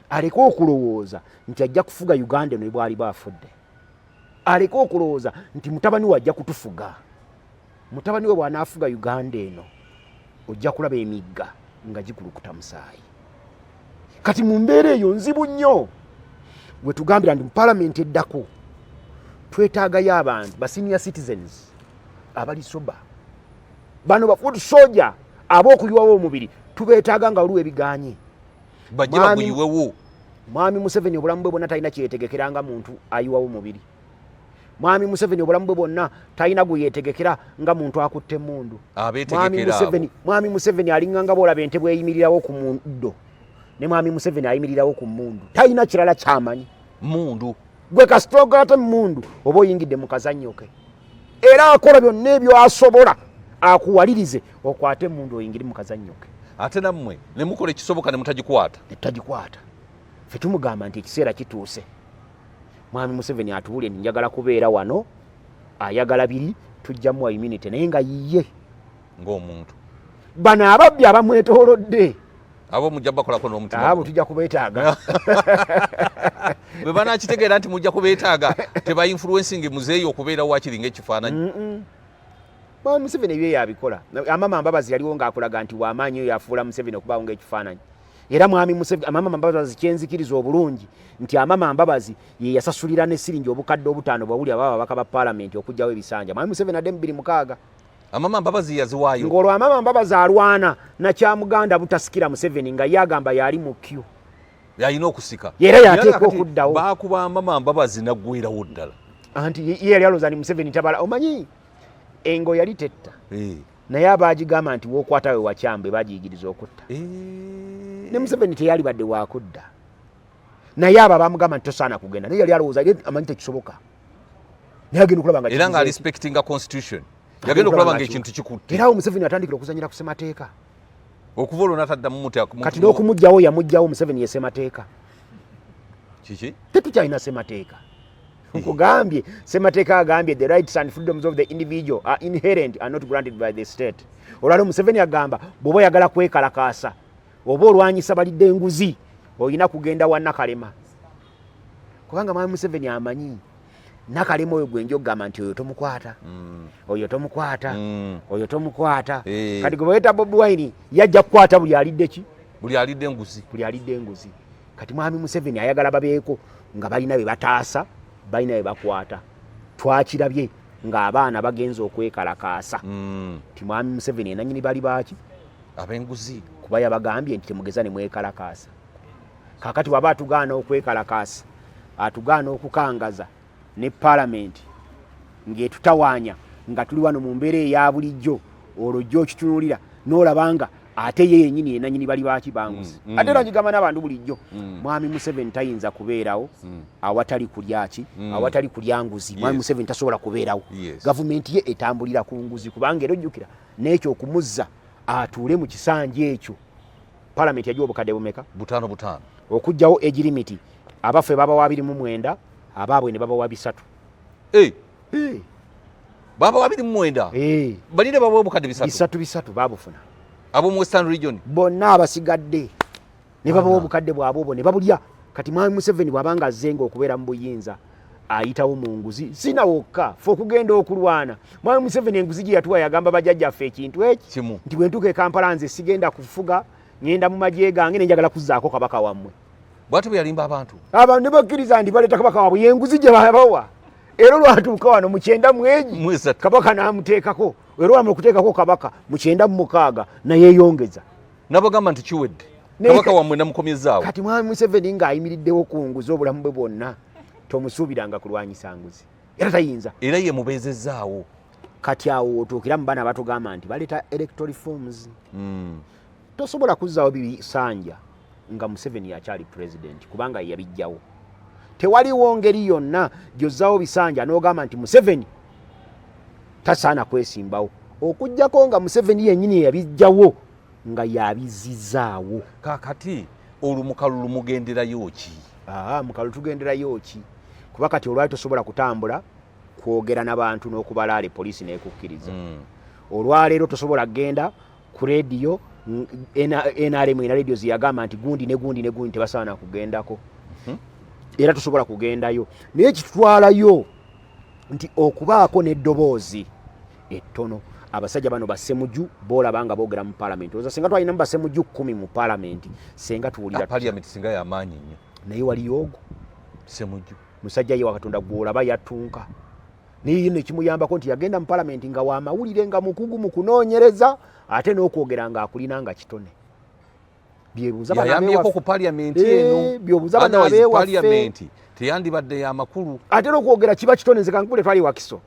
aleke okulowooza nti ajja kufuga Uganda eno bwali bafudde aleke okulowooza nti mutabani we ajja kutufuga mutabani we bw'anaafuga Uganda eno ojja kulaba emigga nga gikulukuta musaayi kati mu mbeera eyo nzibu nnyo we tugambira ndi mu palamenti eddako twetaagayo abantu ba senior citizens abali soba bano ba foot soldier ab'okuyiwawo omubiri tubeetaaga nga waliwo ebiganye bajje baguyiwewo mwami Museveni obulamu bwe bwonna talina kyetegekera nga muntu ayiwawo omubiri mwami Museveni obulamu bwe bwonna talina gweyetegekera nga muntu akutte emmundu mwami Museveni alinganga boolaba ente bweyimirirawo ku muddo ne mwami Museveni ayimirirawo ku mmundu talina kirala kyamanyi mmundu gwe kasitoga ate mmundu oba oyingidde mu kazannyo ke era akola byonna ebyo asobola akuwalirize okwate emmundu oyingire mu kazannyo ke ate nammwe ne mukola ekisoboka ne mutagikwata ffe tumugamba nti ekiseera kituuse mwami Museveni atuwulye nti njagala kubeera wano ayagala biri tujjamu wa immunity naye nga yiye ng'omuntu bano ababbi abamwetoolodde abo mujja bakolako n'omutima abo tujja kubeetaaga bwe banakitegeera nti mujja kubeetaaga teba influencing muzeeyi okubeera wakiringa ekifaananyi mwami Museveni ebyo yabikola amama Mbabazi yaliwo ng'akulaga nti wamaanyi oyo yafuula Museveni okubaawo ng'ekifaananyi era mwami Museveni amama Mbabazi kyenzikiriza obulungi nti amama Mbabazi ye yasasulira ne siringi obukadde obutaano bwawuli ababa bakaba palamenti okujjawo ebisanja mwami Museveni adde 26 amama Mbabazi yaziwaayo ng'olwo amama Mbabazi alwana na kyamuganda butasikira Museveni nga yagamba yali mu kyo yalina okusika era yateeka okuddawo baakuba amama Mbabazi naggwerawo ddala anti ye yali alowooza ni Museveni tabala omanyi engo yali tetta naye abaagigamba nti wookwata we wakyambe bagiyigiriza okutta ne Museveni teyali badde wakudda naye abo bamugamba nti tosaana kugenda naye yali alowooza amanyi tekisoboka naye agenda okulaba era nga respectinga constitution yagenda okulaba nga ekintu kikutte era awo Museveni atandikira okuzanyira ku ssemateeka okuva olwo n'ataddamu kati n'okumugjawo yamugjawo Museveni ye ssemateeka kiki tetukyalina ssemateeka nkugambye ssemateeka agambye the rights and freedoms of the individual are inherent and not granted by the state olwaliro Museveni agamba bw'oba oyagala kwekalakaasa oba olwanyisa balidde enguzi olina kugenda wa Nakalema kubanga mwami Museveni amanyi Nakalema oyo gwenjo okugamba nti oyo tomukwata oyo tomukwata oyo tomukwata kati gwe bayita Bobi Wine yajja kukwata buli alidde ki buli alidde enguzi kati mwami Museveni ayagala babeeko nga balina be bataasa balina be bakwata twakirabye ng'abaana bagenza okwekalakaasa ti mwami Museveni enanyini bali baaki ab'enguzi kuba yabagambye nti temugeza ne mwekalakaasa kakati waba atugaana okwekalakaasa atugaana okukangaza ne palamenti ng'etutawaanya nga tuli wano mu mbeera eya bulijjo olwo jjo okitunuulira n'olabanga ate ye yennyini enanyini bali baaki banguzi ate era ngigamba n'abantu bulijjo mwami Museveni tayinza kubeerawo awatali kulyaki awatali kulya nguzi mwami Museveni tasobola kubeerawo gavumenti ye etambulira ku nguzi kubanga era ojjukira n'ekyo okumuzza atuule mu kisanja ekyo palamenti yagiwa obukadde bumeka 5 okujjawo age limit abaffe babawa 29 abaabwe ne babawa 3 babawa 29 balinde babawa obukadde 3 babufuna abo mu Western Region bonna abasigadde ne babawa obukadde bwabwe obwo ne babulya kati Mwami Museveni bwabanga azzenga okubeera mu buyinza ayitawo mu nguzi sina wokka fe okugenda okulwana. Mwami Museveni enguzi gye yatuwa yagamba bajjajjaffe ekintu eki nti bwe ntuuka e Kampala nze sigenda kufuga ngenda mu magye gange ne njagala kuzzaako kabaka wammwe. Bw'atyo bwe yalimba abantu ne bakkiriza nti baleeta kabaka waabwe yenguzi gye babawa. Era olwatuuka wano mu 9 kabaka n'amuteekako era olwamala okuteekako kabaka mu 9 na yeeyongeza n'abagamba nti kiwedde kabaka wammwe namukomyezaawo. Kati Mwami Museveni ng'ayimiriddewo ku nguzi obulamu bwe bwonna tomusuubiranga kulwanyisa nguzi era tayinza era ye mubeezezaawo. Kati awo otuukira mu bana batugamba nti baleeta electoral reforms. Tosobola kuzzaawo bisanja nga Museveni akyali president kubanga yabijjawo. Tewaliwo ngeri yonna gy'ozzaawo bisanja n'ogamba nti Museveni tasaana kwesimbawo okuggyako nga Museveni yennyini yabijjawo nga yabizizaawo. Kaakati olumukalu lumugenderayo ki? Mukalu tugenderayo ki? Kuba kati olwali tosobola kutambula kwogera n'abantu n'okubalaale poliisi n'ekukkiriza. Olwaleero tosobola kgenda ku rediyo NRM ena rediyo ziyagamba nti gundi ne gundi ne gundi tebasaana kugendako. Era tosobola kugendayo naye kitwalayo nti okubaako n'eddoboozi ettono. Abasajja bano basemuju boolabanga boogera mu parliament. Oza singa twalinamu basemuju 10 mu parliament senga tuwulira parliament singa y'amaanyi nnyo naye waliyo ogwo semuju musajja ye wakatonda gwolaba yattunka naye ne kimuyambako nti yagenda mu parliament nga wamawulire nga mukugu mu kunoonyereza ate n'okwogera nga akulina nga kitone. Byebuuza yayambyeko ku parliament eno byobuuza bana parliament teyandibadde y'amakulu ate n'okwogera kiba kitone. Nze kankule twali Wakiso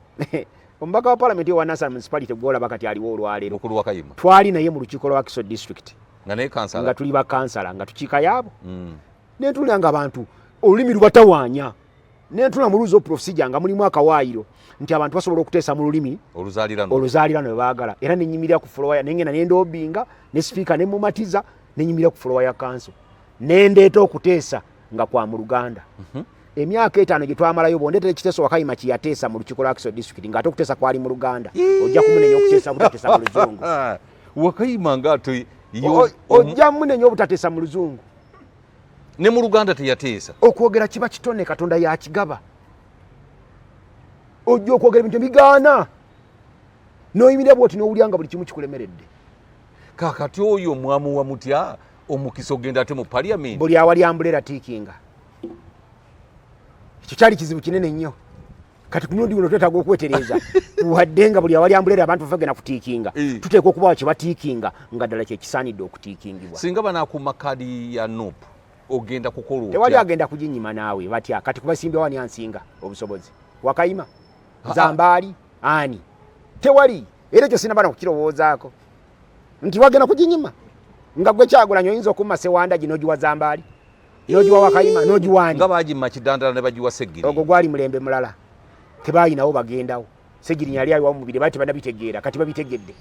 omubaka wa parliament wa Nassana municipality gwolaba kati aliwo olwaleero okulu wakayima twali naye mu lukiiko lwa Wakiso district nga naye kansala nga tuli bakansala nga tukiika yaabo netulira nga abantu olulimi lubatawaanya netula mu rules of procedure nga mulimu akawaayiro nti abantu basobola okuteesa mu lulimi oluzaalirano lwe baagala. Era nenyimirira ku floor nengenda nendobinga ne speaker ne mumatiza nenyimirira ku floor ya council nendeeta okuteesa nga kwa mu Luganda. Emyaka 5 gye twamalayo bondeetera ekiteeso Wakayima kye yateesa mu lukiiko lwa Wakiso district ng'ate okuteesa kwali mu Luganda. Ojja kumunenya okuteesa butateesa mu Luzungu. Wakayima ng'ate ojja munenya obutateesa mu Luzungu ne mu Luganda teyateesa. Okwogera kiba kitone Katonda yakigaba. Ojja okwogera ebintu bigaana n'oyimirira bw'oti n'owulira nga buli kimu kikulemeredde. Kaakati oyo omwamu wa mutya omukisa ogenda ate mu parliament buli awali ambulera tiikinga. Ekyo kyali kizibu kinene nnyo. Kati ku mulundi guno twetaaga okwetereeza wadde nga buli awali ambulera abantu bafagenda kutiikinga tuteekwa okubawa kye batiikinga nga ddala kye kisaanidde okutiikingibwa. Singa banaakuuma kaadi ya NUP ogenda kukola otya? Tewali agenda kuginyima naawe batya kati kubasimbye wani ansinga obusobozi Wakayima Zambaali ani tewali. Era ekyo sinabana kukirowoozaako nti wagenda kuginyima nga gwe Kyagulanyi oyinza okumma Sewanda gino giwa Zambaali nogiwa Wakayima nogiwani nga bagimma Kidandala ne bagiwa Segiri. Ogwo gwali mulembe mulala tebayinawo bagendawo. Segiri yali aliwo mubiri bati banabitegeera kati babitegedde.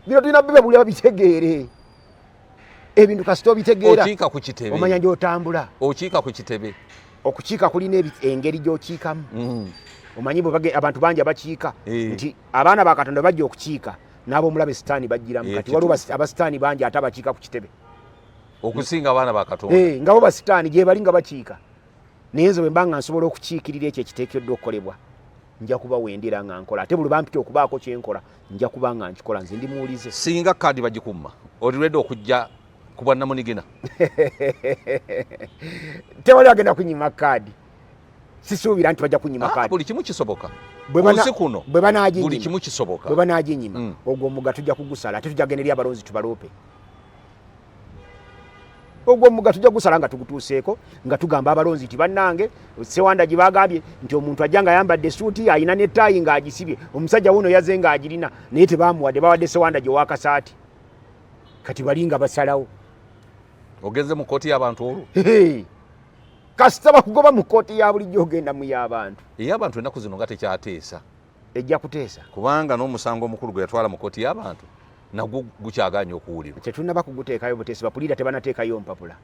Bino tulina bibe buli abitegeere ebintu kasito bitegeera. Okiika ku kitebe omanya gy'otambula. Okiika ku kitebe. Okukiika kulina engeri gy'okiikamu. Omanyi bwe abantu bangi abakiika nti abaana ba Katonda bajja okukiika n'abo omulabe sitaani bajjiramu. Kati waliwo abasitaani bangi ate abakiika ku kitebe okusinga abaana ba Katonda. Ngabo basitaani gye bali nga bakiika. Naye nze bwe mba nga nsobola okukiikirira ekyo ekiteekeddwa okukolebwa nja kuba wendera nga nkola. Ate buli bampita okubaako kye nkola nja kuba nga nkikola. Nze ndi muwulize. Singa kaadi bagikumma oli ready okujja ku bwa Namunigina? Tewali agenda kunyima kaadi. Sisuubira nti bajja kunyima kaadi. Buli kimu kisoboka. Bwe banaaginyima buli kimu kisoboka. Bwe banaaginyima ogwo omuga tujja kugusala ate tujja genderera abalonzi tubaloope. Ogwo omuga tujja gusala nga tugutuuseeko nga tugamba abalonzi nti bannange Sewanda gye bagambye nti omuntu ajja nga ayambadde suuti ayina n'ettaayi ng'agisibye omusajja wuno yaze ng'agirina naye tebaamuwadde bawadde Sewanda gye wakasaati kati bali nga basalawo. Ogenze mu kkooti y'abantu olwo? Kasita bakugoba mu kkooti ya bulijjo ogenda mu y'abantu. Ey'abantu ennaku zino nga tekyateesa. Ejja kuteesa. Kubanga n'omusango omukulu gwe yatwala mu kkooti y'abantu nagwo gukyaganya okuwulirwa. Kyetunaba kuguteekayo buteesi bapuliida tebanateekayo mpapula.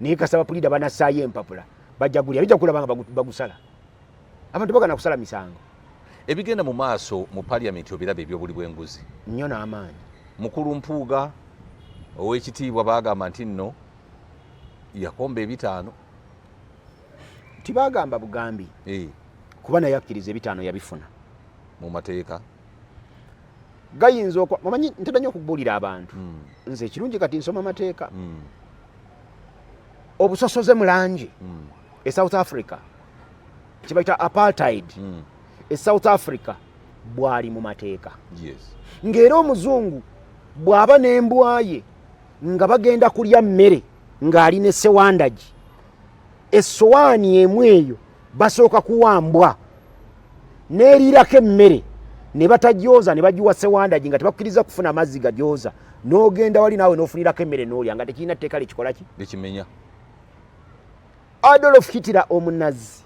Naye kasaba bapuliida banassaayo empapula bajagulya bijja kulabanga bagusala abantu bagana kusala misango ebigenda mu maaso mu parliament obirabe ebyobuli bw'enguzi nnyo n'amaanyi mukulu Mpuuga ow'ekitiibwa bagamba nti nno yakomba 5 tibagamba bugambi kuba naye akkiriza 5 yabifuna mu mateeka gayinza omanyi ntera nnyo okubuulira abantu nze ekirungi kati nsoma mateeka obusosoze mu langi e South Africa kibayita apartheid e South Africa bwali mu mateeka ng'era omuzungu bw'aba n'embwaye nga bagenda kulya mmere ng'ali ne sewandagi essowaani emu eyo basooka kuwambwa n'eriirako emmere ne batagyoza ne bagiwa sewandagi nga tebakkiriza kufuna amazzi gagyoza n'ogenda wali naawe n'ofunirako emmere n'olya nga tekirina tteeka likikola ki likimenya. Adolf Hitler omunazi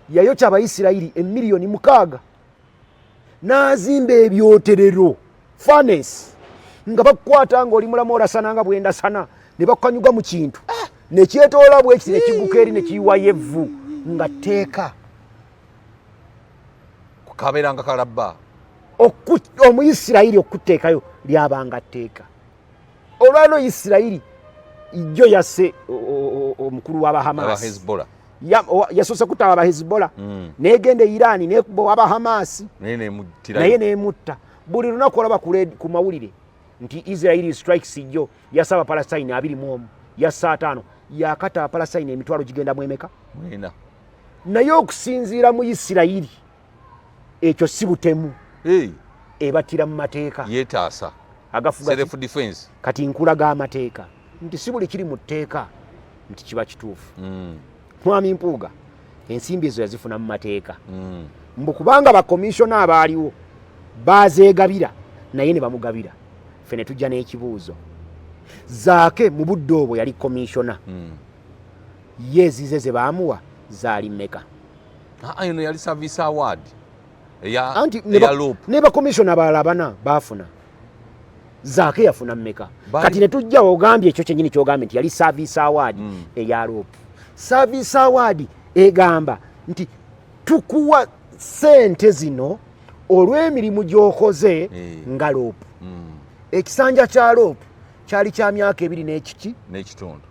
yayokya Abayisirayiri 6,000,000 n'azimba ebyoterero furnace nga bakukwata ng'oli mulamu olasana nga bwendasana ne bakukanyuga mu kintu ne kyetoola bwekiti ne kigguka eri ne kiyiwayo evvu nga tteeka kabeeranga kalabba omuyisirayiri okutteekayo lyabanga tteeka olwalo Isirayiri ijjo yasse omukulu w'Abahamas yasoose kutta Abahezbollah n'egenda Irani n'ekuba Abahamas naye n'emutta buli lunaku olaba ku mawulire nti Israel strikes ijjo yassa Abapalestine 21 yassa 5 yakata Abapalestine emitwalo gigenda mu emeka naye okusinziira mu Isirayiri ekyo si butemu ebatira mu mateeka yeetaasa agafuga self defense kati nkulaga amateeka nti si buli kiri mu tteeka nti kiba kituufu Mwami Mpuuga ensimbi ezo yazifuna mu mateeka mbu kubanga bakomishona abaaliwo bazeegabira naye ne bamugabira ffe ne tujja n'ekibuuzo zaake mu budde obwo yali komishona ye ezize ze baamuwa zaali mmeka eno yali service award anti ne bakomishona abalala 4 baafuna zaake yafuna mmeka kati ne tujja ogambye ekyo kyennyini kyogambye nti yali service award eya Loopu service award egamba nti tukuwa sente zino olw'emirimu gy'okoze nga Loopu ekisanja kya Loopu kyali kya myaka 2 n'ekitundu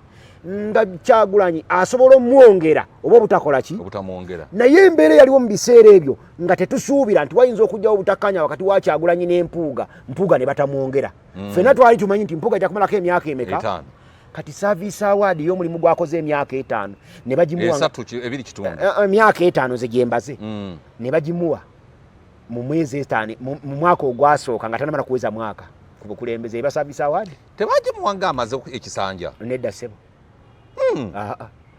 nga Kyagulanyi asobola omwongera oba obutakola ki obutamwongera naye embeera yaliwo mu biseera ebyo nga tetusuubira nti wayinza okujjawo obutakkaanya wakati wa Kyagulanyi n'Empuuga ne batamwongera ffenna twali tumanyi nti Mpuuga ajja kumalako emyaka emeka kati service award y'omulimu gwakoze emyaka 5 ne bagimuwa emyaka 5 ze gyembaze ne bagimuwa mu mwezi 5 mu mwaka ogwasooka nga tanamala kuweza mwaka ku bukulembeze eba service award tebagimuwanga amaze ekisanja nedda ssebo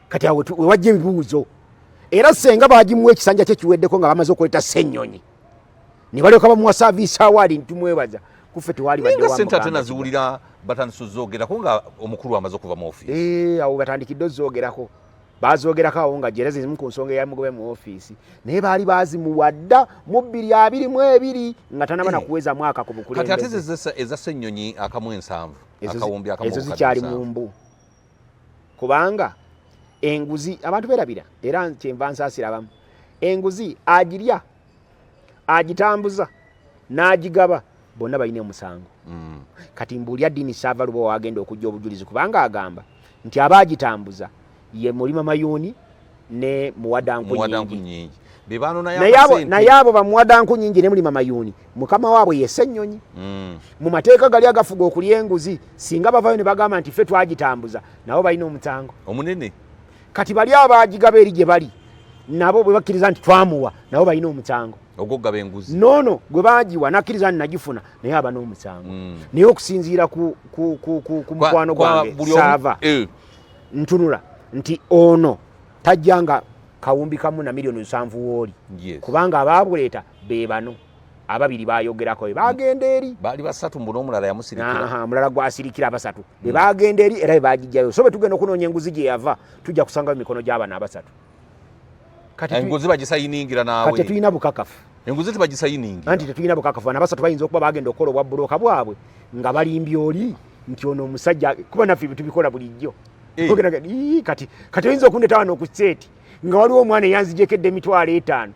kati awo wajja ebibuuzo era senga bagimuwa ekisanja kye kiweddeko nga bamaze okweta Ssennyonyi ne balyoka bamuwa service award ntumwebaza kuffe tewali badde wa sente tena ziwulira batandise zoogerako nga omukulu amaze okuva mu ofiisi awo batandikidde ozoogerako bazoogerako awo nga jerezi zimu ku nsonga eyamugobe mu ofiisi naye baali bazimuwadda mu 2022 nga tanaba nakuweza mwaka ku bukulembeze kati ate eza Ssennyonyi akamu 7 akawumbi akamu ezo zikyali mu mbu kubanga enguzi abantu berabira era kyenva nsaasira abamu enguzi agirya agitambuza n'agigaba bonna balina omusango kati mbuulya Dini Sava Lubowa wagenda okujja obujulizi kubanga agamba nti abagitambuza ye Mulima Mayuuni ne Muwadanku Nyingi naye abo bamuwadanku nyingi ne Mulima Mayuuni mukama waabwe ye Ssennyonyi mu mateeka gali agafuga okulya enguzi singa bavayo ne bagamba nti ffe twagitambuza nabo balina omusango omunene kati bali abagigaba eri gye bali nabo bwe bakkiriza nti twamuwa nabo balina omusango ogogaba enguzi nono gwe bagiwa nakkiriza nti nagifuna naye aba n'omusango naye okusinziira ku mukwano gwange Saava ntunula nti ono tajjanga kawumbi kamu na milioni 7 w'oli kubanga abaabuleeta be bano ababiri bayogerako be bagenda eri baali 3 mbu n'omulala yamusirikira mulala gwasirikira 3 be bagenda eri era be bagijjayo so bwe tugenda okunoonya enguzi gye yava tujja kusanga mu mikono gy'abaana 3 enguzi bagisayiningira naawe kati tetulina bukakafu enguzi tebagisayiningira anti tetulina bukakafu bana 3 bayinza okuba bagenda okukola obwa buloka bwabwe nga balimbye oli nti ono omusajja kuba naffe tubikola bulijjo kati oyinza okundeta wano ku state nga waliwo omwana eyanzijekedde emitwalo 5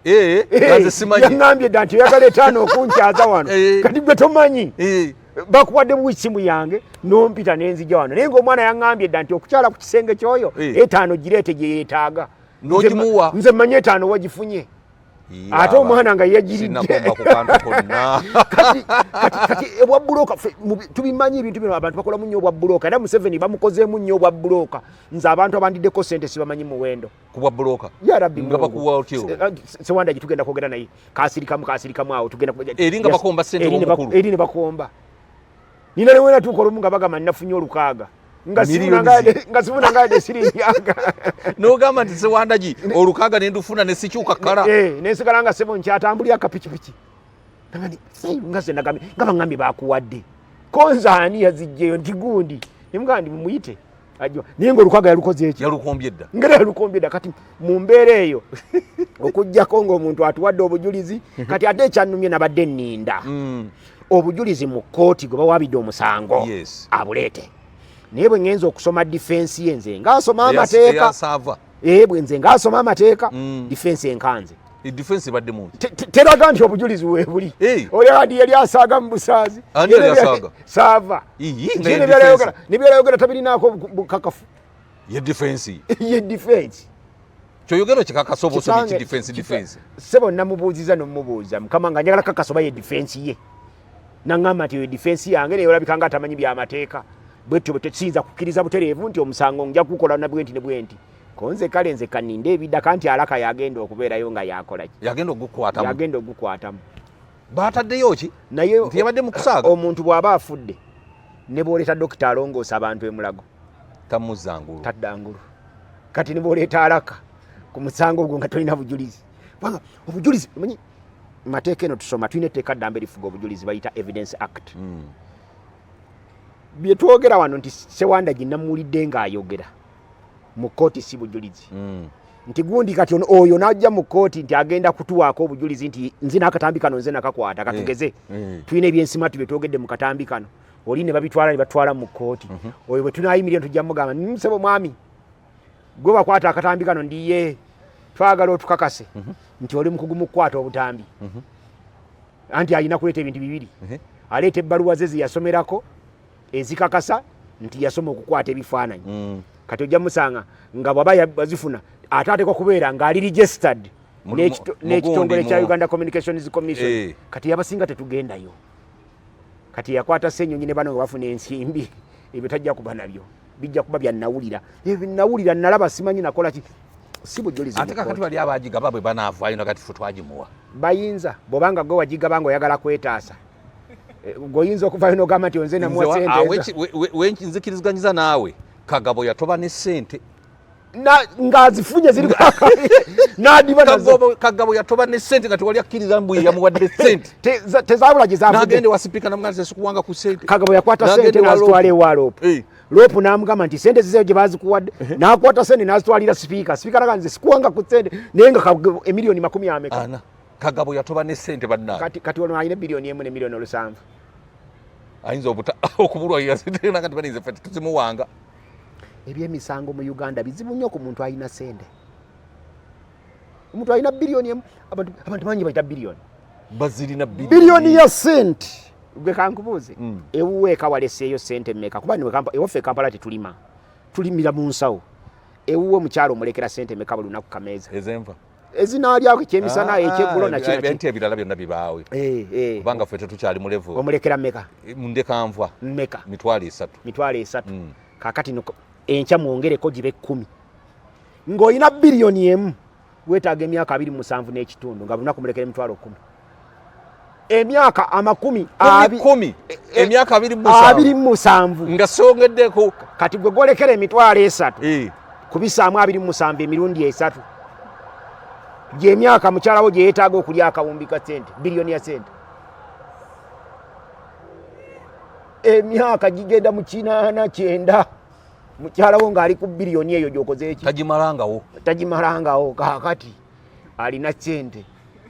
yaŋŋambye dda nti oyagala 5 okunkyaza wano kati gwe tomanyi bakuwadde buwisimu yange nompita nenzija wano naye ngaomwana yaŋŋambye dda nti okukyala ku kisenge kyoyo 5 gireete gye yeetaaga nze mmanyi 5 wagifunye ate omwana nga yagiridde kati obwa bulooka tubimanyi ebintu bino abantu bakola nnyo obwa bulooka era Museveni bamukozeemu nnyo obwa bulooka nze abantu abandiddeko sente sibamanyi muwendo kubwa bulooka yarabbi nga bakuwa otyo Sewanda tugenda kwogera naye kasirikamu awo tugenda eri nga bakomba sente omukulu eri ne bakomba nina ne wena tuuka olumu nga bagamba nnafunye olukaaga nga sifuna ngaade sirinyanga n'ogamba nti Sewandagi olukaaga ne ndufuna ne sikyuka kkala nensigala nga sebo nkyatambulira akapikipiki nga ze nagambe nga baŋŋambye bakuwadde konzaani yazijjeyo nti gundi nemugamba ndi mumuyite naye ngaolukaaga yalukoze eki yalukombye dda ngera yalukombye dda kati mu mbeera eyo okuggyako ng'omuntu atuwadde obujulizi kati ate ekyannumye nabadde nninda obujulizi mu kkooti gwe bawaabidde omusango abuleete naye bwe ŋŋenza okusoma difensi ye nze ngaasoma amateeka bwe nze ngaasoma amateeka difensi enkanze difensi badde mu teraga nti obujulizi weebuli oli adi yali asaaga mu busaazi saava nebyalayogera tabirinaako bukakafu ye difensi kyoyogero kikakasa oba osomye difensi sebo namubuuziza nomumubuuza mukama nga njagala kakasa oba ye difensi ye naŋŋamba nti yo difensi yange naye olabika nga atamanyi byamateeka bwetyo tekiyinza kukkiriza butereevu nti omusango nja kukola na bwenti ne bwenti konze kale nze kaninde ebiddaka nti alaka yagenda okubeerayo nga yakolaki yagenda ogukwatamu baataddeyo ki naye nti yabadde mu kusaaga omuntu bw'aba afudde ne bw'oleeta dokita alongoosa abantu emulago tamuzzangulu taddangulu kati ne bw'oleeta alaka ku musango ogwo nga tolina bujulizi kubanga obujulizi manyi mateeka eno tusoma tulina etteeka ddamba erifuga obujulizi bayita evidence act bye twogera wano nti Sewandagi namuwulidde ng'ayogera mu kkooti si bujulizi nti gundi kati oyo n'ajja mu kkooti nti agenda kutuwaako obujulizi nti nze n'akatambi kano nze nakakwata katugeze tulina ebyensimatu bye twogedde mu katambi kano oli ne babitwala ne batwala mu kkooti oyo bwe tunaayimirira tujja mugamba nsebo mwami gwe bakwata akatambi kano ndiye twagala otukakase nti oli mukugu mu kukwata obutambi anti alina kuleeta ebintu bibiri aleeta ebbaluwa ze zeyasomerako ezikakasa nti yasoma okukwata ebifaananyi kati ojja musanga nga bw'aba bazifuna ate ateekwa kubeera ng'ali registered n'ekitongole kya Uganda Communications Commission kati yabasinga tetugendayo kati yakwata Ssenyonyi ne bano nga bafuna ensimbi ebyo tajja kuba nabyo bijja kuba byannawulira ebyo nawulira nalaba simanyi nakola ki si bujulizi ate kakati bali abagigaba bwe banaavaayo nakati ffe twagimuwa bayinza bw'obanga gwe wagigaba nga oyagala kwetaasa goyinza okuvaayo n'ogamba nti onze namuwa sente wenzikirizganyiza naawe Kagabo yatoba ne sente ng'azifunye ziri n'adiba nazo Kagabo yatoba ne sente nga tewali akkiriza mbu yamuwadde sente tezabula gye zavudde n'agende wa sipiika namugamba sikuwanga ku sente Kagabo yakwata sente n'azitwala ewa loopu n'amugamba nti sente zizeyo gye bazikuwadde n'akwata sente n'azitwalira sipiika naga nze sikuwanga ku sente naye nga emiliyoni 40 Kagabo yatoba ne sente bannange kati ono alina biliyoni 1 ne miliyoni 7 ayinza okubulwalira sente nakati baninze ffe tuzimuwanga ebyemisango mu Uganda bizibu nnyo ku muntu alina sente omuntu alina biliyoni abantu bangi bayita biliyoni bazirina biliyoni ya sente gwe kankubuuze ewuwe ekawaleseeyo sente mmeka kuba ewaffe Kampala tetulima tulimira mu nsawo ewuwe mukyalo omulekera sente mmeka buli lunaku kameeza ezenva ezinaalyako ekyemisana ekyeggulo nakyo ebirala byonna bibaawe kubanga ffe tetukyali mu level omulekera mmeka mundekanva mmeka mitwalo esatu kakati enkya mwongereko gibe 10 ng'olina biliyoni 1 weetaaga emyaka 27 n'ekitundu nga lunaku mulekera emitwalo 10 emyaka 10 emyaka 27 nga songeddeko kati gwe gwolekera emitwalo 3 kubisaamu 27 emirundi 3 gy'emyaka mukyalawo gye yeetaaga okulya akawumbi ka sente biliyoni ya sente emyaka gigenda mu 89 mukyalawo ng'ali ku biliyoni eyo gy'okoze eki tagimalangawo kakati alina sente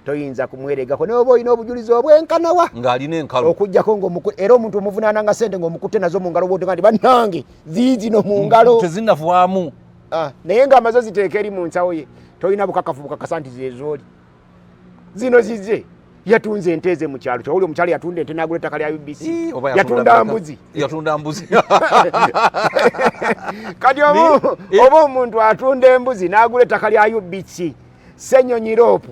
toyinza kumweregako n'oba olina obujulizi obwenkanawa ng'alina enkalu okujjako era omuntu omuvunaananga ssente ng'omukutte nazo mu ngalo bw'otoga nti bannange ziizino mu ngalo tezinnavaamu naye ng'amaze ziteeka eri mu nsawo ye tolina bukakafu bukakasa nti zezooli zino zize yatunze ente ze mu kyalo kyawuli omukyalo yatunda ente n'agula ettaka lya UBC yatunda mbuzi kati oba omuntu atunda embuzi n'agula ettaka lya UBC Ssenyonyi Rope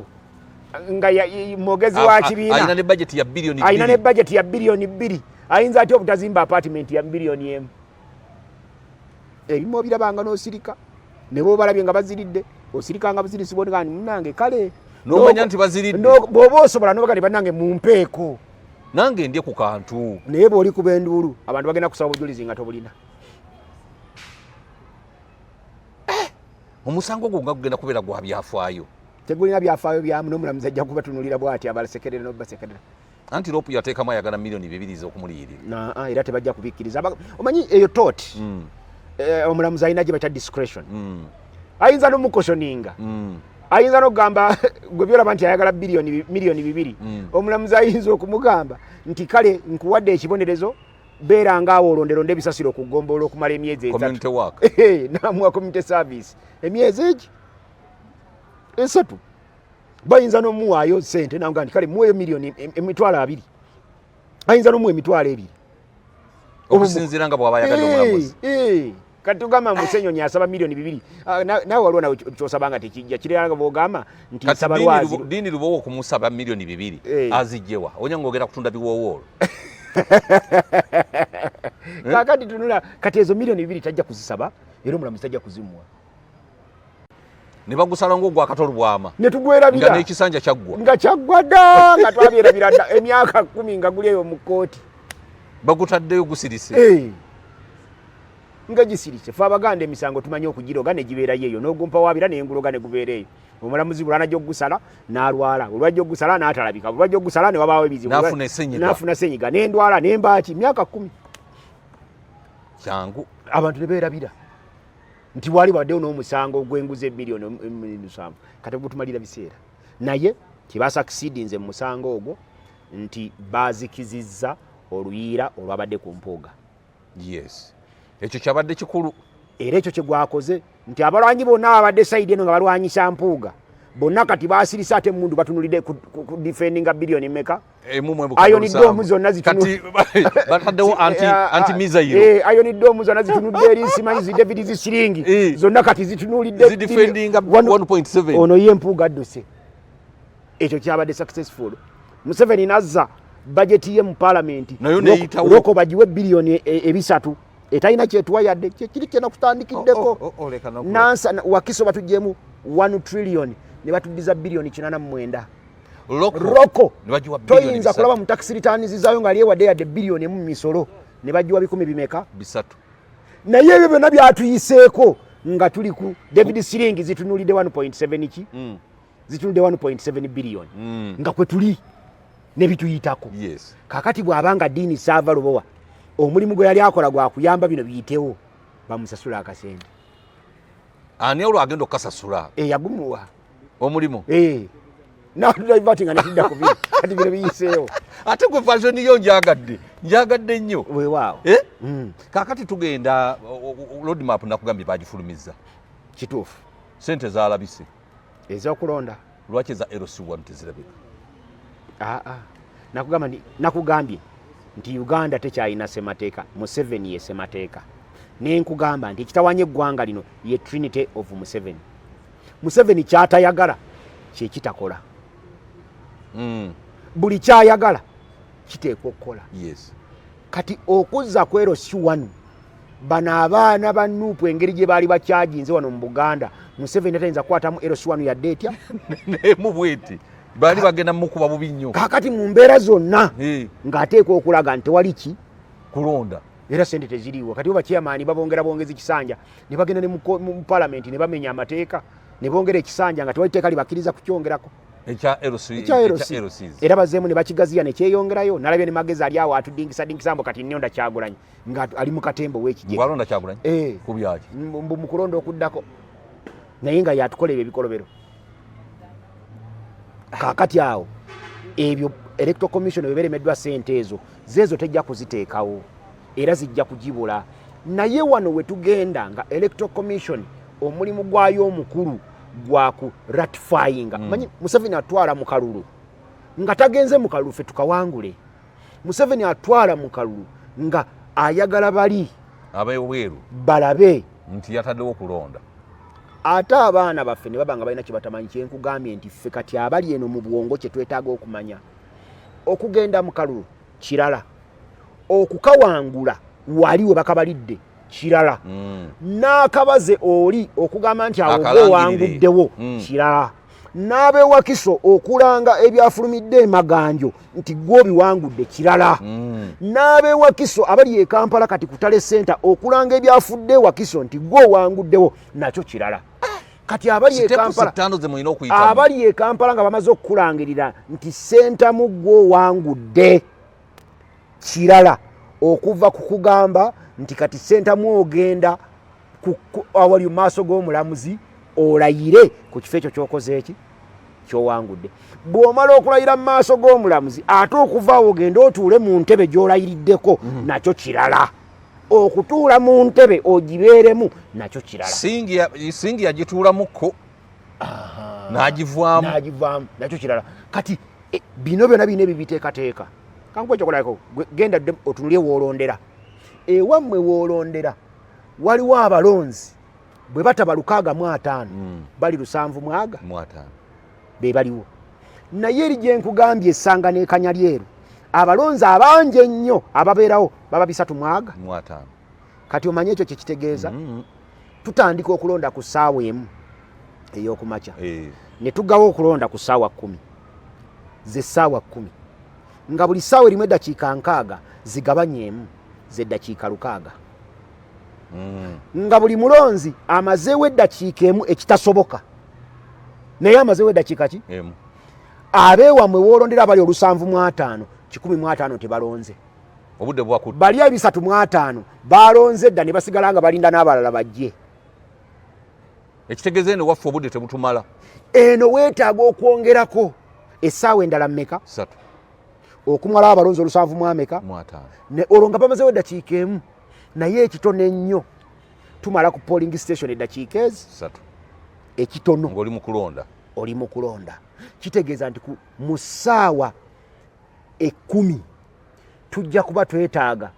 nga mwogezi wa kibiina alina ne budget ya bilioni 2 ayinza atya obutazimba apartment ya bilioni 1 ebimu obirabanga n'osirika ne boobalabye nga baziridde osirika nga buzirisibwa nga munange kale n'omanya nti baziridde bw'oba osobola n'obaga ne bannange mumpeeko nange ndye ku kantu naye bw'oli kuba enduulu abantu bagenda kusaba obujulizi nga tobulina omusango gwo nga gugenda kubeera gwa byafaayo tegulina byafaayo byamu n'omulamuzi ajja kubatunulira bw'ati abalasekerera n'obasekerera Antilope yateekamu ayagala milioni 2 z'okumuliyirira era tebajja kubikkiriza omanyi eyo toti omulamuzi alina gye bata discretion ayinza n'omukoshoninga ayinza n'okugamba gwe byolaba nti ayagala milioni 2 omulamuzi ayinza okumugamba nti kale nkuwadde ekibonerezo beera ngaawo olonderonde ebisasiro okugombolola okumala emyezi namuwa community service emyezi egi 3 bayinza n'omuwaayo sente naga nti kale muweeyo milioni 2 ayinza n'omuwa 2 okusinziira nga bw'aba ayagadde omulamuzi kati tugamba Ssenyonyi asaba milioni 2 nawe waliwo nawe kyosaba nga tekijja kirera nga bwogamba nti nsaba lwazi dini lubowo okumusaba milioni 2 azijjewa onya ng'ogenda kutunda biwoowoolo kakati tunula kati ezo milioni 2 tajja kuzisaba era omulamuzi tajja kuzimuwa ne bagusala ng'ogwa akatolu bwama ne tugwerabira nga n'ekisanja kyaggwa nga kyaggwa dda nga twabirabira dda emyaka 10 nga guli eyo mu kkooti bagutaddeyo gusirise nga gisirise fe abaganda emisango tumanyi okugiroga ne gibeerayo eyo n'ogumpa wabira naye nguloga ne gubeera eyo omulamuzi bulwanajja okugusala n'alwala olwajja okugusala n'atalabika olwajja okugusala ne wabaawo ebizibu n'afuna senyiga n'endwala n'embaaki myaka 10 kyangu abantu ne beerabira nti wali waddewo n'omusango gw'enguzi emiliyoni 7 kati gutumalira biseera naye tibasakisiidinze mu musango ogwo nti baazikizizza oluyiira olwabadde ku mpuuga ekyo kyabadde kikulu era ekyo kye gwakoze nti abalwanyi bonna ababadde sayidi eno nga balwanyisa mpuuga bonna kati basirisa ate emundu batunulidde ku defendinga bilioni meka Iron Dome zonna bataddewo anti-missile Iron Dome zonna zitunudde eri simanyi zi David zisiringi zonna kati zitunulidde zidefendinga 1.7 ono ye mpuuga adduse ekyo kyabadde successful Museveni nazza budget ye mu parliament loko bagiwe bilioni 3 etalina kyetuwa yadde kiri kyena kutandikiddeko nansa wakiso batuggyemu 1 trillion ne batuddiza bilioni 89 loko toyinza kulaba mu tax returns zizaayo nga aliyewadde yadde bilioni mu misolo ne bagiwa 10 bimeka 3 naye ebyo byonna byatuyiseeko nga tuli ku David Siringi zitunulidde 1.7 ki zitunulidde 1.7 bilioni nga kwe tuli ne bituyitako kakati bw'abanga ddiini saava lubowa omulimu gwe yali akola gwa kuyamba bino biyitewo bamusasula akasente ani olwo agenda okukasasula yagumuwa omulimu natudivatinga netidda ku bino kati bino biyiseewo ate gwe fashion yo njagadde nnyo weewaawo kakati tugenda roadmap nakugambye bagifulumizza kituufu sente zalabise ez'okulonda lwaki eza LC1 tezirabika nakugambye nti Uganda tekyalina semateeka Museveni ye semateeka nenkugamba nti ekitawanya eggwanga lino ye Trinity of Museveni kyatayagala kyekitakola buli kyayagala kiteekwa okukola kati okuzza ku LC1 bano abaana ba Nuupu engeri gye baali bakyajinze wano mu Buganda Museveni atayinza kukwatamu LC1 yadde etya nemu bweti bali bagenda mukuba bubi nnyo kakati mu mbeera zonna ng'ateekwa okulaga nti wali ki kulonda era sente teziriiwo kati oba chairman bongezi kisanja ne bagenda ne mu parliament ne bamenya amateeka ne bongera ekisanja nga tewali teeka libakkiriza kukyongerako ekya LC era bazeemu ne bakigaziya ne kyeyongerayo nalabye ne magezi ali awo atudingisadingisambo kati nnonda Kyagulanyi nga ali mu katembo w'ekigye alonda Kyagulanyi ku byaki mu kulonda okuddako naye nga yatukola ebyo ebikolobero kakati awo ebyo electoral commission beberemeddwa sente ezo zezo tejja kuziteekawo era zijja kugibula naye wano wetugenda nga electoral commission omulimu gwayo omukulu gwa ku ratifying manyi Museveni atwala mu kalulu nga tagenze mu kalulu fe tukawangule Museveni atwala mu kalulu nga ayagala bali abeweru balabe nti yataddewo okulonda ate abaana baffe ne babanga balina kibatamanyi kyenkugambye nti ffe kati abali eno mu bwongo kye twetaaga okumanya okugenda mu kalulu kirala okukawangula wali we bakabalidde kirala n'akabaze oli okugamba nti awo owanguddewo kirala n'abewakiso okulanga ebyafulumidde emaganjo nti gwe obiwangudde kirala n'abewakiso abali e Kampala kati kutale center okulanga ebyafudde wakiso nti gwe owanguddewo nakyo kirala kati abali e Kampala nga bamaze okukulangirira nti center mu gwe owangudde kirala okuva ku kugamba nti kati center mu ogenda awali maaso g'omulamuzi olayire ku kifo ekyo kyokoze eki kyowangudde bw'omala okulayira mu maaso g'omulamuzi ate okuvaawo ogenda otuule mu ntebe gy'olayiriddeko nakyo kirala okutuula mu ntebe ogibeeremu nakyo kirala singi yagituulamukko n'agivaamu nakyo kirala kati bino byonna birina ebibiteekateeka kankuba ekyokolako genda otunulye woolondera ewammwe woolondera waliwo abalonzi bwe bataba 650 bali 750 be baliwo naye eri gye nkugambye essanga n'ekanya lyeru abalonzi abangi ennyo ababeerawo baba 350 kati omanye ekyo kye kitegeeza tutandika okulonda ku ssaawa emu ey'okumakya ne tuggawo okulonda ku ssaawa 10 ze ssaawa 10 nga buli ssaawa erimu eddakiika 6 zigabanyeemu z'eddakiika 6 nga buli mulonzi amazeewo eddakiika emu ekitasoboka naye amazeewo eddakiika ki abeewamwe woolondera abali 750 150 tebalonze obudde bwakudde bali 350 balonze edda ne basigala nga balinda n'abalala bajje ekitegeeza eno waffe obudde tebutumala eno weetaaga okwongerako essaawa endala mmeka 3 okumala abalonzi 750 ne olwo nga bamazeewo eddakiika emu naye ekitono ennyo tumala ku polling station eddakiika ezi 3 ekitono oli mu kulonda kitegeeza nti mu ssaawa 10 tujja kuba twetaaga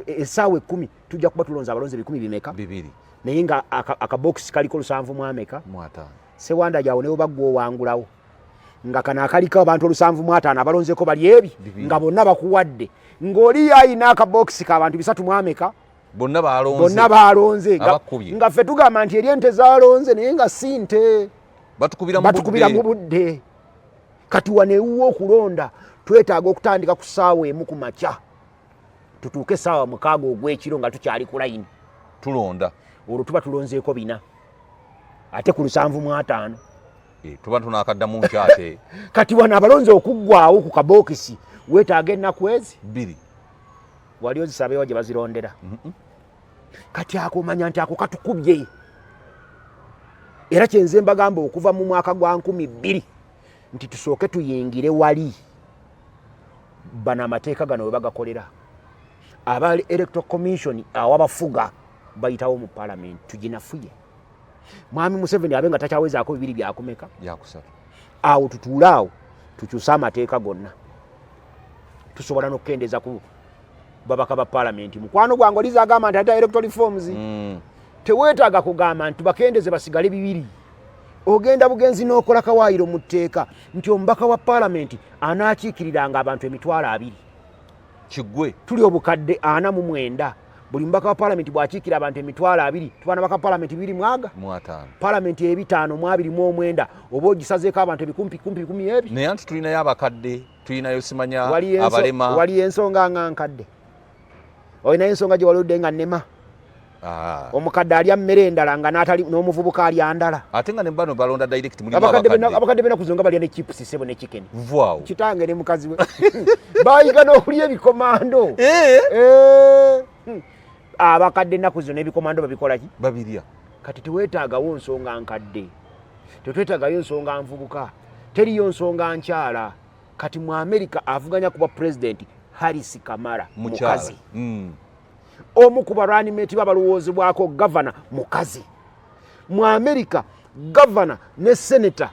essaawa 10 tujja kuba tulonza abalonzi 1,000 bimeka 2 naye nga akabokisi kaliko 750 sewanda gyawo newe baggwa owangulawo nga kano akaliko abantu 750 abalonzeko bali ebi nga bonna bakuwadde ng'oli ayina akabokisi k'abantu 300 bonna balonze nga ffe tugamba nti eri ente zalonze naye nga si nte batukubira mu budde kati wanewuwa okulonda twetaaga okutandika ku ssaawa emu ku makya tutuuke essaawa 6 ogw'ekiro nga tukyali ku layini tulonda olwo tuba tulonzeeko 4 ate ku 750 tuba tunaakaddamu nkyate kati wano abalonzi okuggwaawo ku kabokisi weetaaga ennaku ezi 2 wali ozisabeewo gye bazirondera kati akomanya nti ako katukubye era kyenze mbagamba okuva mu mwaka gwa 2000 nti tusooke tuyingire wali bana amateeka gano we bagakolera abali electoral commission awabafuga bayitawo mu parliament tuginafuye mwami Museveni abenga takyawezaako 2 byakumeka yakusatu awo tutuulaawo tukyusa amateeka gonna tusobola n'okukendeza ku babaka ba parliament mukwano gwange oliza agamba nti ata electoral reforms teweetaaga kugamba nti bakendeze basigale 2 ogenda bugenzi n'okola kawaayiro mu tteeka nti omubaka wa parliament anaakiikiriranga abantu 2,000 kiggwe tuli obukadde 49 buli mbaka wa parliament bwakiikira abantu 2,000 tubana baka parliament 2 parliament 5,229 oba ogisazeeko abantu 10,000 ebi naye anti tulinayo abakadde tulinayo simanya abalema wali ensonga nga nkadde olinayo ensonga gye waludde nga nnema omukadde alya mmere endala nga n'atali n'omuvubuka alya ndala ate nga ne bano balonda direct mulimu abakadde bena kuzonga balya ne chips sebo ne chicken wow kitange ne mukazi we bayiga n'okulya ebikomando abakadde ennaku zino n'ebikomando babikola ki babirya kati teweetaagawo nsonga nkadde tetwetaagayo nsonga nvubuka teriyo nsonga nkyala kati mu America avuganya kuba president Harris Kamala mukazi omu ku baranimenti babalowoozebwako governor mukazi mu America governor ne senator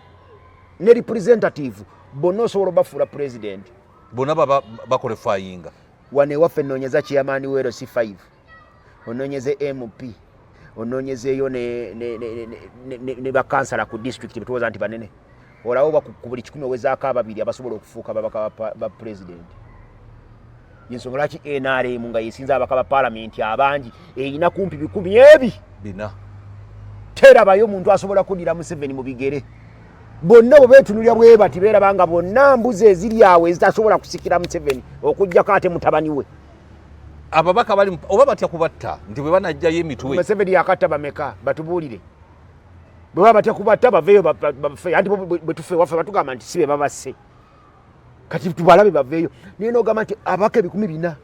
ne representative bonna osobola bafuula president bonna bakolefayinga wane waffe nnoonyeza chairman wero C5 onoonyeze MP onoonyezeeyo ne bakansala ku district betuwoza nti banene olawo ku buli 10 owezaako ababiri abasobola okufuuka babaka ba president yensonga lwaki NRM nga yesinza abaka ba parliament abangi eyina kumpi 10 bina terabayo omuntu asobola kuddira Museveni mu bigere bonna bwe beetunulya bwe bati beerabanga bonna mbuzi eziri awo ezitasobola kusikira Museveni okujjako ate mutabani we ababaka bali oba batya kubatta nti bwe banajjayo emitwe Museveni yakatta bameka batubuulire bwe baba batya kubatta baveeyo bafe anti bwe tufe waffe batugamba nti sibe babasse kati tubalabe baveeyo naye n'ogamba nti abaka 100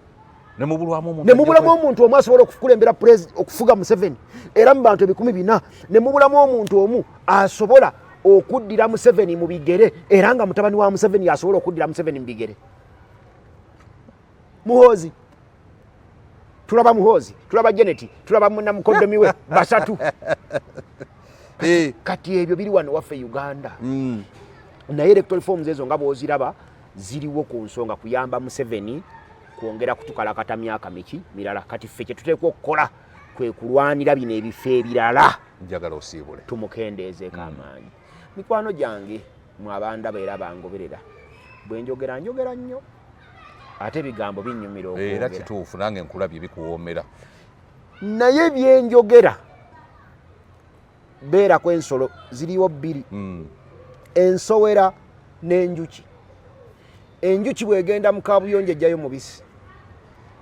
ne mubulamu omuntu omu asobola okukulembera okufuga Museveni era mu bantu 100 ne mubulamu omuntu omu asobola okuddira Museveni mu bigere era nga mutabani wa Museveni asobola okuddira Museveni mu bigere. Muhoozi tulaba Muhoozi tulaba Janet tulaba Namukoddomi we basatu kati ebyo biri wano waffe Uganda naye electoral forms ezo nga bw'oziraba ziriwo ku nsonga kuyamba Museveni kwongera kutukalakata myaka miki mirala kati ffe kye tuteekwa okukola kwe kulwanira bino ebifo ebirala njagala osiibule tumukendeezeeko amaanyi. Mikwano gyange mu abanda beera bangoberera bwe njogera nnyo ate ebigambo binnyumira okwogera era kituufu nange nkulabye bikuwoomera naye byenjogera beerako ensolo ziriwo 2 ensowera n'enjuki. Enjuki bwegenda mu kaabuyonjo ejjayo mubisi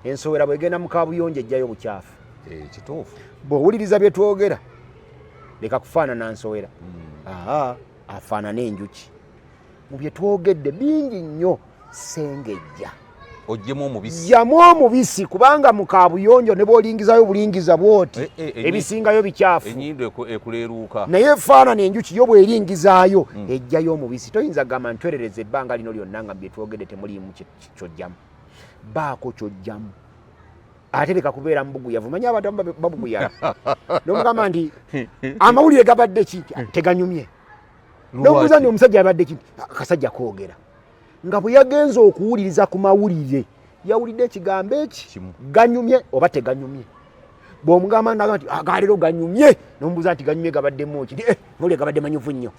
ensowera bwegenda mu kaabuyonjo ejjayo bukyafu. Kituufu bw'owuliriza bye twogera leka kufaanana nsowera afaanana enjuki mu bye twogedde bingi nnyo sengejja ojjemu omubisi jamu omubisi kubanga mu kaabuyonjo ne bw'olingizayo bulingiza bwoti ebisingayo bikyafu enyindo ekuleeruuka naye faanana enjuki yo bw'eringizaayo ejjayo omubisi. Toyinza gamba ntwerereza ebbanga lino lyonna nga bye twogedde temuliimu kyojjamu baako kyojjamu ate leka kubeera mubuguyavu manyi abantu babuguyala nomugamba nti amawulire gabadde ki teganyumye nomubuuza nti omusajja yabadde ki akasajja koogera nga bwe yagenza okuwuliriza ku mawulire yawulidde ekigambo eki ganyumye oba teganyumye bw'omugamba nti agaleero ganyumye nomubuuza nti ganyumye gabaddemu ki mawulire gabadde manyuvu nnyo